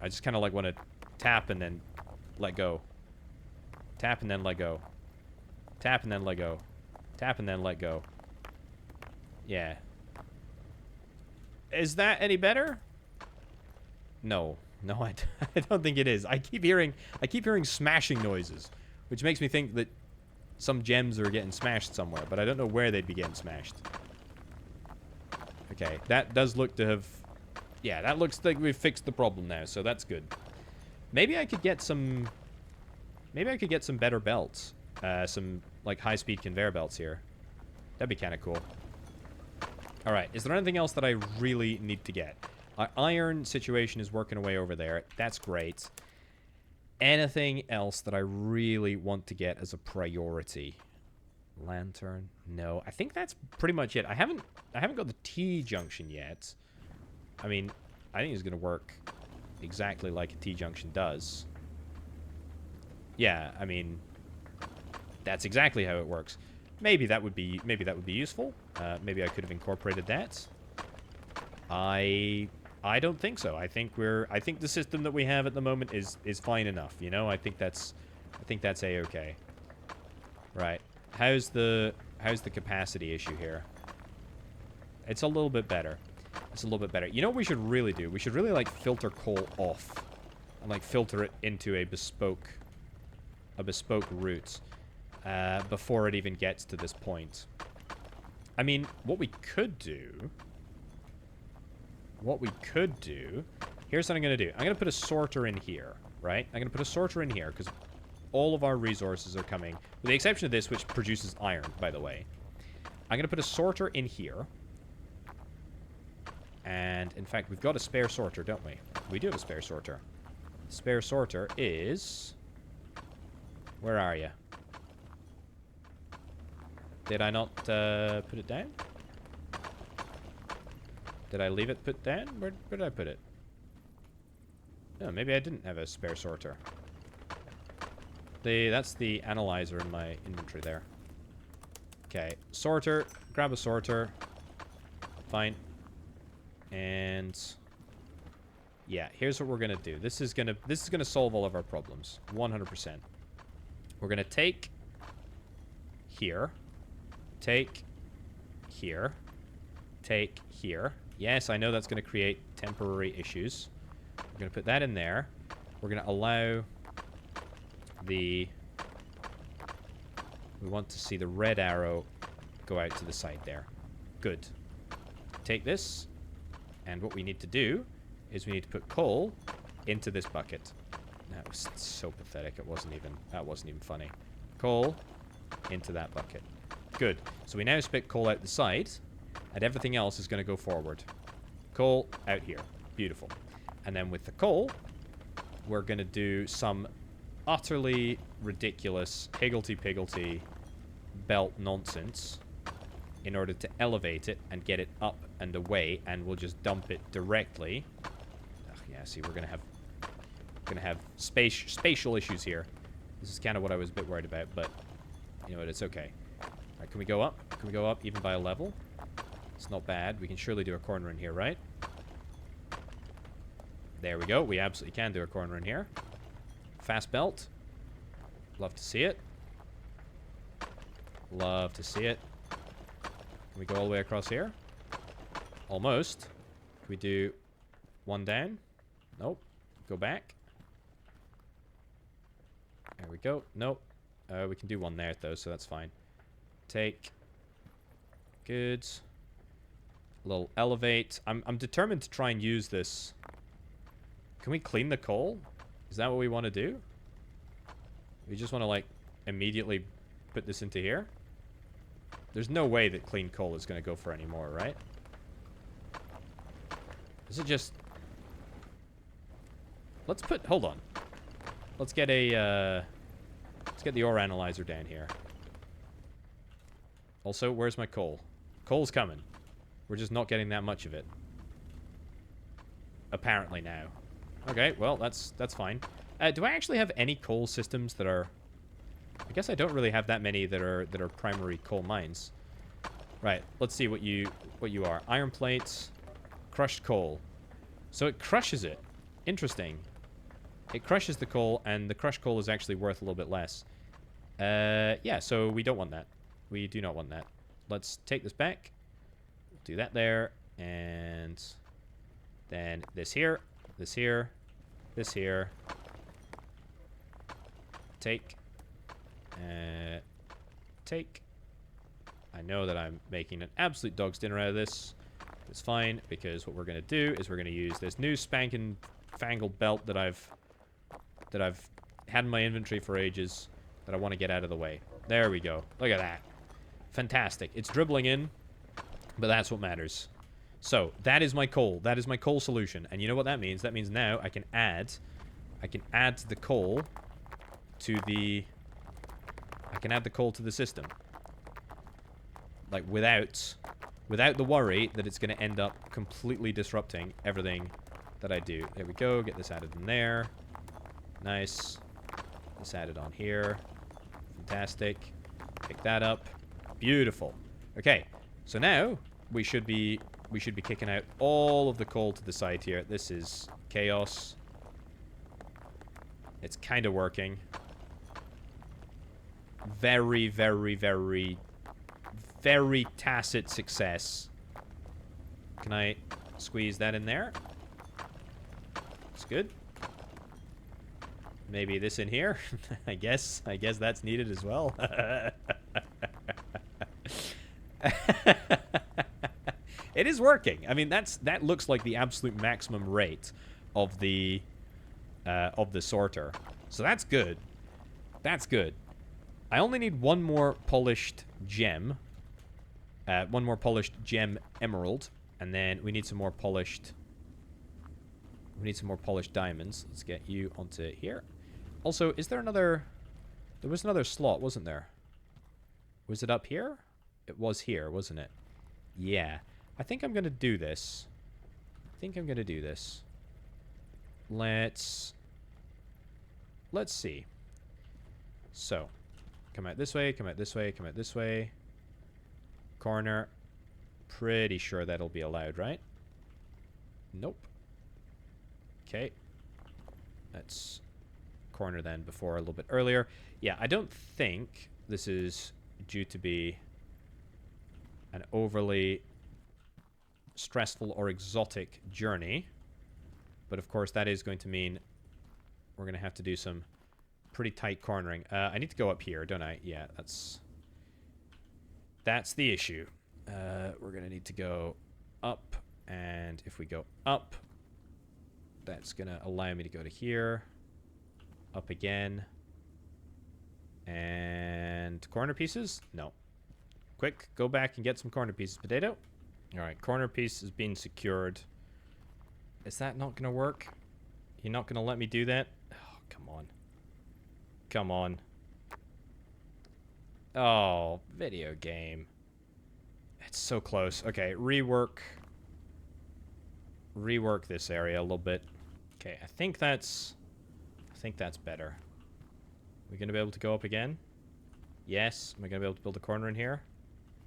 Speaker 1: I just kind of, like, want to tap and then let go. Tap and then let go. Tap and then let go. Tap and then let go. Yeah. Is that any better? No. No, I don't think it is. I keep hearing smashing noises, which makes me think that some gems are getting smashed somewhere, but I don't know where they'd be getting smashed. Okay, that does look to have... Yeah, that looks like we've fixed the problem now, so that's good. Maybe I could get some... Maybe I could get some better belts. Some, like, high-speed conveyor belts here. That'd be kind of cool. Alright, is there anything else that I really need to get? Our iron situation is working away over there. That's great. Anything else that I really want to get as a priority? Lantern? No. I think that's pretty much it. I haven't got the T-junction yet. I mean, I think it's going to work exactly like a T-junction does. Yeah, I mean, that's exactly how it works. Maybe that would be useful. Maybe I could have incorporated that. I don't think so. I think the system that we have at the moment is fine enough, you know? I think that's A-okay. Right. How's the capacity issue here? It's a little bit better. It's a little bit better. You know what we should really do? We should really, like, filter coal off and, like, filter it into a bespoke route before it even gets to this point. I mean, what we could do, here's what I'm going to do. I'm going to put a sorter in here, right? I'm going to put a sorter in here because all of our resources are coming, with the exception of this, which produces iron, by the way. I'm going to put a sorter in here. And, in fact, we've got a spare sorter, don't we? We do have a spare sorter. Spare sorter is... Where are you? Did I not put it down? Did I leave it put down? Where did I put it? No, maybe I didn't have a spare sorter. That's the analyzer in my inventory there. Okay, sorter. Grab a sorter. Fine. And yeah, here's what we're gonna do. This is gonna solve all of our problems, 100%. We're gonna take here, take here, take here. Yes, I know that's gonna create temporary issues. We're gonna put that in there. We're gonna allow the... We want to see the red arrow go out to the side there. Good. Take this. And what we need to do is we need to put coal into this bucket. That was so pathetic. That wasn't even funny. Coal into that bucket. Good. So we now spit coal out the side, and everything else is going to go forward. Coal out here. Beautiful. And then with the coal, we're going to do some utterly ridiculous higgledy-piggledy belt nonsense in order to elevate it and get it up and away, and we'll just dump it directly. Ugh, yeah, see, we're gonna have spatial issues here. This is kind of what I was a bit worried about, but you know what, it's okay. Alright, can we go up? Can we go up even by a level? It's not bad. We can surely do a corner in here, right? There we go. We absolutely can do a corner in here. Fast belt. Love to see it. Love to see it. Can we go all the way across here? Almost. Can we do one down? Nope. Go back. There we go. Nope. We can do one there, though, so that's fine. Take. Good. A little elevate. I'm determined to try and use this. Can we clean the coal? Is that what we want to do? We just want to, like, immediately put this into here? There's no way that clean coal is going to go for any more, right? Is it just... Let's put... Hold on. Let's get a, let's get the ore analyzer down here. Also, where's my coal? Coal's coming. We're just not getting that much of it. Apparently now. Okay, well, that's fine. Do I actually have any coal systems that are... I guess I don't really have that many that are primary coal mines. Right, let's see what you are. Iron plates, crushed coal. So it crushes it. Interesting. It crushes the coal, and the crushed coal is actually worth a little bit less. Yeah, so we don't want that. We do not want that. Let's take this back. Do that there, and then this here, this here, this here. Take. Take. I know that I'm making an absolute dog's dinner out of this. It's fine, because what we're going to do is we're going to use this new spanking fangled belt that I've had in my inventory for ages that I want to get out of the way. There we go. Look at that. Fantastic. It's dribbling in, but that's what matters. So, that is my coal. That is my coal solution. And you know what that means? That means now I can add the coal to the... I can add the coal to the system. Like, without the worry that it's going to end up completely disrupting everything that I do. There we go. Get this added in there. Nice. This added on here. Fantastic. Pick that up. Beautiful. Okay. So now we should be kicking out all of the coal to the side here. This is chaos. It's kind of working. Very, very, very, very tacit success. Can I squeeze that in there? It's good. Maybe this in here. I guess that's needed as well. It is working. I mean, that looks like the absolute maximum rate of the sorter. So that's good. That's good. I only need one more polished gem. One more polished gem emerald, and then we need some more polished. We need some more polished diamonds. Let's get you onto here. Also, is there another... There was another slot, wasn't there? Was it up here? It was here, wasn't it? Yeah. I think I'm going to do this. Let's see. So, come out this way, come out this way, come out this way. Corner. Pretty sure that'll be allowed, right? Nope. Okay. Let's corner then before a little bit earlier. Yeah, I don't think this is due to be an overly stressful or exotic journey. But of course that is going to mean we're going to have to do some pretty tight cornering. I need to go up here, don't I? Yeah, that's the issue. We're going to need to go up, and if we go up, that's going to allow me to go to here, up again, and corner pieces? No. Quick, go back and get some corner pieces, Potato. Alright, corner piece is being secured. Is that not going to work? You're not going to let me do that? Oh, come on. Come on. Oh, video game. It's so close. Okay, rework this area a little bit. Okay, I think that's better. We gonna be able to go up again? Yes. Am I gonna be able to build a corner in here?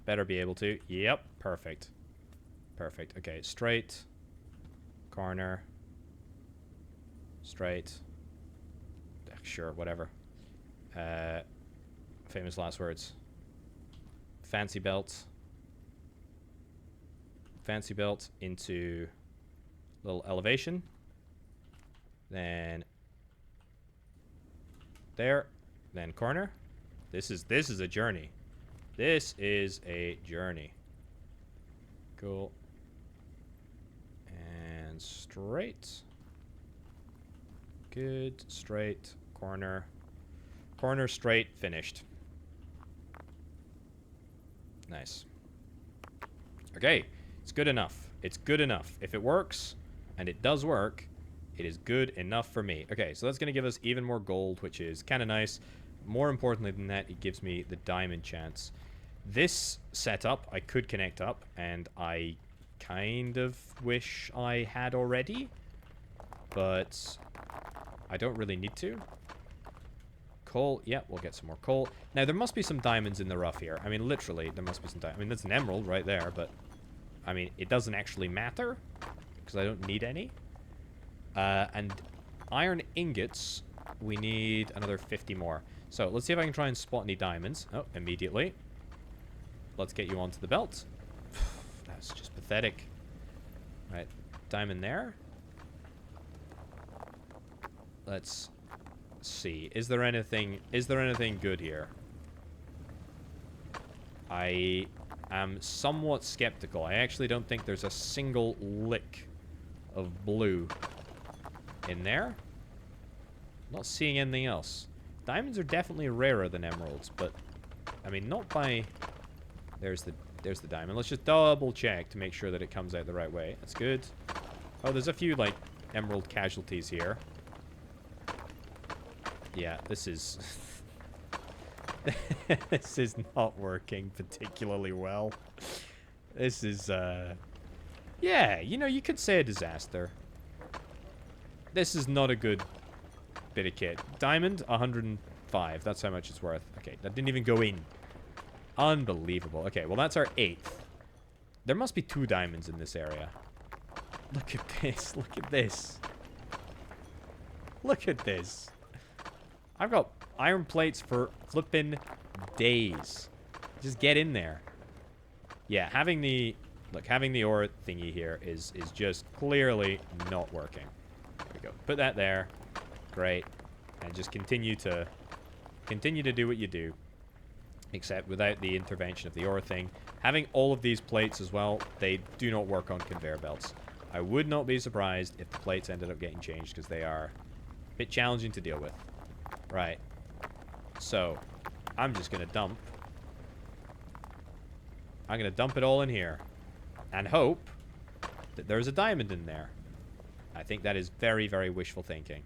Speaker 1: Better be able to. Yep, perfect. Perfect. Okay, straight. Corner. Straight. Sure, whatever. Famous last words. Fancy belt. Fancy belt into little elevation. Then there. Then corner. This is a journey. This is a journey. Cool. And straight. Good. Straight. Corner. Corner, straight, finished. Nice. Okay. It's good enough. It's good enough. If it works, and it does work, it is good enough for me. Okay, so that's going to give us even more gold, which is kind of nice. More importantly than that, it gives me the diamond chance. This setup, I could connect up, and I kind of wish I had already, but I don't really need to. Coal, yeah, we'll get some more coal. Now, there must be some diamonds in the rough here. I mean, literally, there must be some diamonds. I mean, that's an emerald right there, but, I mean, it doesn't actually matter, because I don't need any. And iron ingots, we need another 50 more. So, let's see if I can try and spot any diamonds. Oh, immediately. Let's get you onto the belt. That's just pathetic. Right, diamond there. Let's see. Is there anything good here? I am somewhat skeptical. I actually don't think there's a single lick of blue in there. Not seeing anything else. Diamonds are definitely rarer than emeralds, but I mean, not by... There's the diamond. Let's just double check to make sure that it comes out the right way. That's good. Oh, there's a few, like, emerald casualties here. Yeah, this is... this is not working particularly well. This is, yeah, you know, you could say a disaster. This is not a good bit of kit. Diamond, 105. That's how much it's worth. Okay, that didn't even go in. Unbelievable. Okay, well, that's our 8th. There must be 2 diamonds in this area. Look at this. Look at this. Look at this. I've got iron plates for flipping days. Just get in there. Yeah, having the... Look, having the ore thingy here is just clearly not working. There we go. Put that there. Great. And just continue to do what you do. Except without the intervention of the ore thing. Having all of these plates as well, they do not work on conveyor belts. I would not be surprised if the plates ended up getting changed, because they are a bit challenging to deal with. Right. So, I'm just going to dump. I'm going to dump it all in here. And hope that there's a diamond in there. I think that is very, very wishful thinking.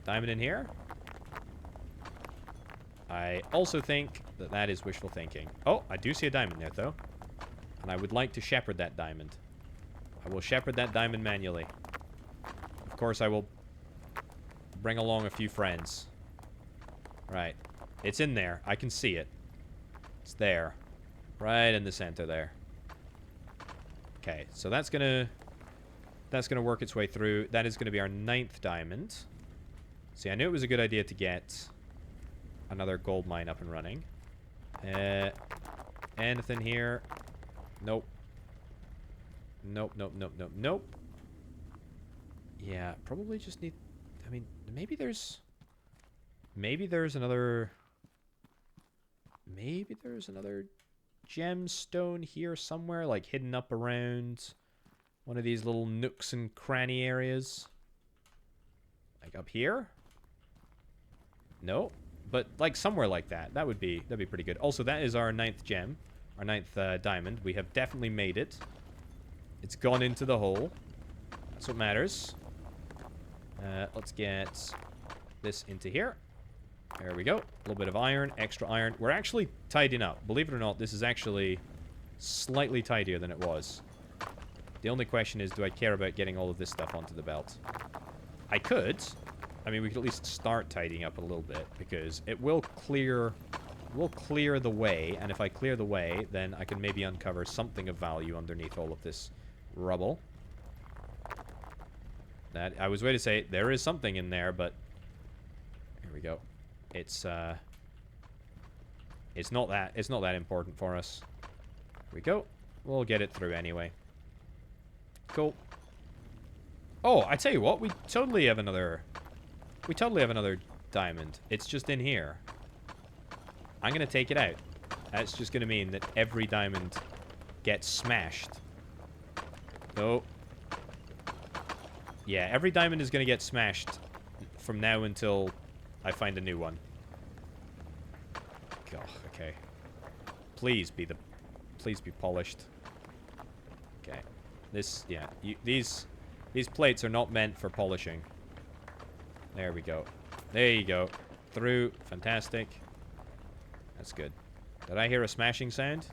Speaker 1: Diamond in here. I also think that that is wishful thinking. Oh, I do see a diamond there, though. And I would like to shepherd that diamond. I will shepherd that diamond manually. Of course, I will bring along a few friends. Right. It's in there. I can see it. It's there. Right in the center there. Okay, so that's gonna work its way through. That is gonna be our 9th diamond. See, I knew it was a good idea to get another gold mine up and running. Anything here? Nope. Nope, nope, nope, nope, nope. Yeah, probably just need... I mean, maybe there's another... Maybe there's another gemstone here somewhere, like hidden up around one of these little nooks and cranny areas. Like up here? No. But like somewhere like that. That'd be pretty good. Also, that is our 9th gem. Our 9th diamond. We have definitely made it. It's gone into the hole. That's what matters. Let's get this into here. There we go. A little bit of iron, extra iron. We're actually tidying up. Believe it or not, this is actually slightly tidier than it was. The only question is, do I care about getting all of this stuff onto the belt? I could. I mean, we could at least start tidying up a little bit, because it will clear we'll clear the way. And if I clear the way, then I can maybe uncover something of value underneath all of this rubble. That I was ready to say there is something in there, but here we go. It's not that important for us. Here we go. We'll get it through anyway. Cool. Oh, I tell you what, we totally have another diamond. It's just in here. I'm gonna take it out. That's just gonna mean that every diamond gets smashed. Oh. Yeah, every diamond is gonna get smashed from now until I find a new one. God, okay. Please be polished. Okay. This, yeah, these plates are not meant for polishing. There we go. There you go. Through. Fantastic. That's good. Did I hear a smashing sound?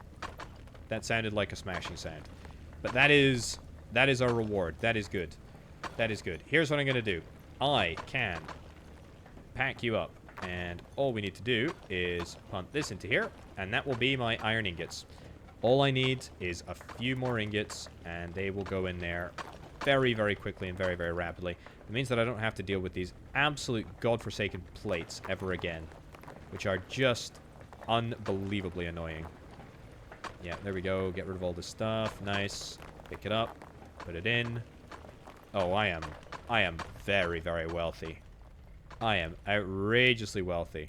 Speaker 1: That sounded like a smashing sound. But that is our reward. That is good. That is good. Here's what I'm going to do. I can pack you up. And all we need to do is punt this into here. And that will be my iron ingots. All I need is a few more ingots. And they will go in there very, very quickly and very, very rapidly. It means that I don't have to deal with these absolute godforsaken plates ever again. Which are just unbelievably annoying. Yeah, there we go. Get rid of all this stuff. Nice. Pick it up. Put it in. Oh, I am very, very wealthy. I am outrageously wealthy.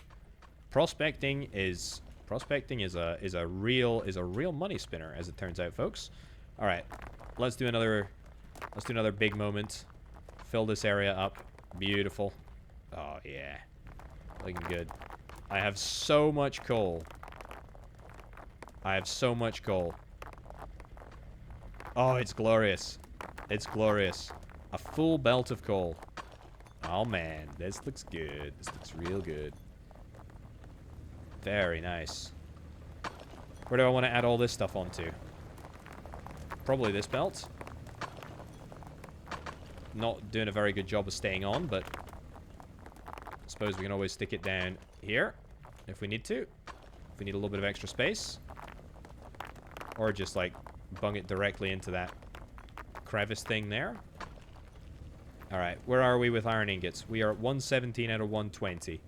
Speaker 1: Prospecting is a real money spinner, as it turns out, folks. All right, let's do another big moment. Fill this area up. Beautiful. Oh yeah, looking good. I have so much coal. I have so much coal. Oh, it's glorious. It's glorious. A full belt of coal. Oh man, this looks good. This looks real good. Very nice. Where do I want to add all this stuff onto? Probably this belt. Not doing a very good job of staying on, but I suppose we can always stick it down here if we need to. If we need a little bit of extra space. Or just like bung it directly into that crevice thing there. Alright, where are we with iron ingots? We are at 117 out of 120.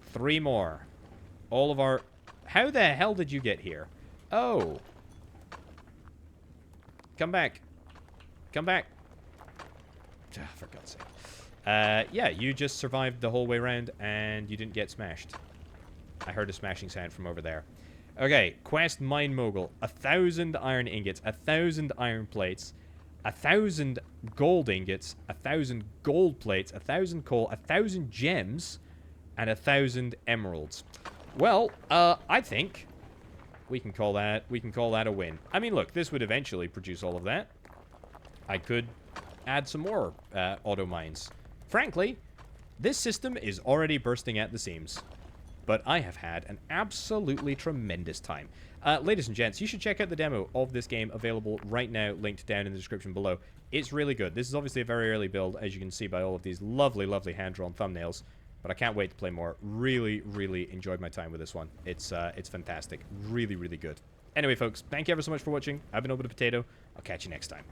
Speaker 1: 3 more. All of our... How the hell did you get here? Oh. Come back. Come back. Ah, for God's sake. Yeah, you just survived the whole way around and you didn't get smashed. I heard a smashing sound from over there. Okay, quest Mine Mogul. 1,000 iron ingots, 1,000 iron plates, 1,000 gold ingots, 1,000 gold plates, 1,000 coal, 1,000 gems, and 1,000 emeralds. Well, I think we can call that a win. I mean, look, this would eventually produce all of that. I could add some more auto mines. Frankly, this system is already bursting at the seams. But I have had an absolutely tremendous time. Ladies and gents, you should check out the demo of this game available right now, linked down in the description below. It's really good. This is obviously a very early build, as you can see by all of these lovely, lovely hand-drawn thumbnails. But I can't wait to play more. Really, really enjoyed my time with this one. It's fantastic. Really, really good. Anyway, folks, thank you ever so much for watching. I've been Orbital Potato. I'll catch you next time.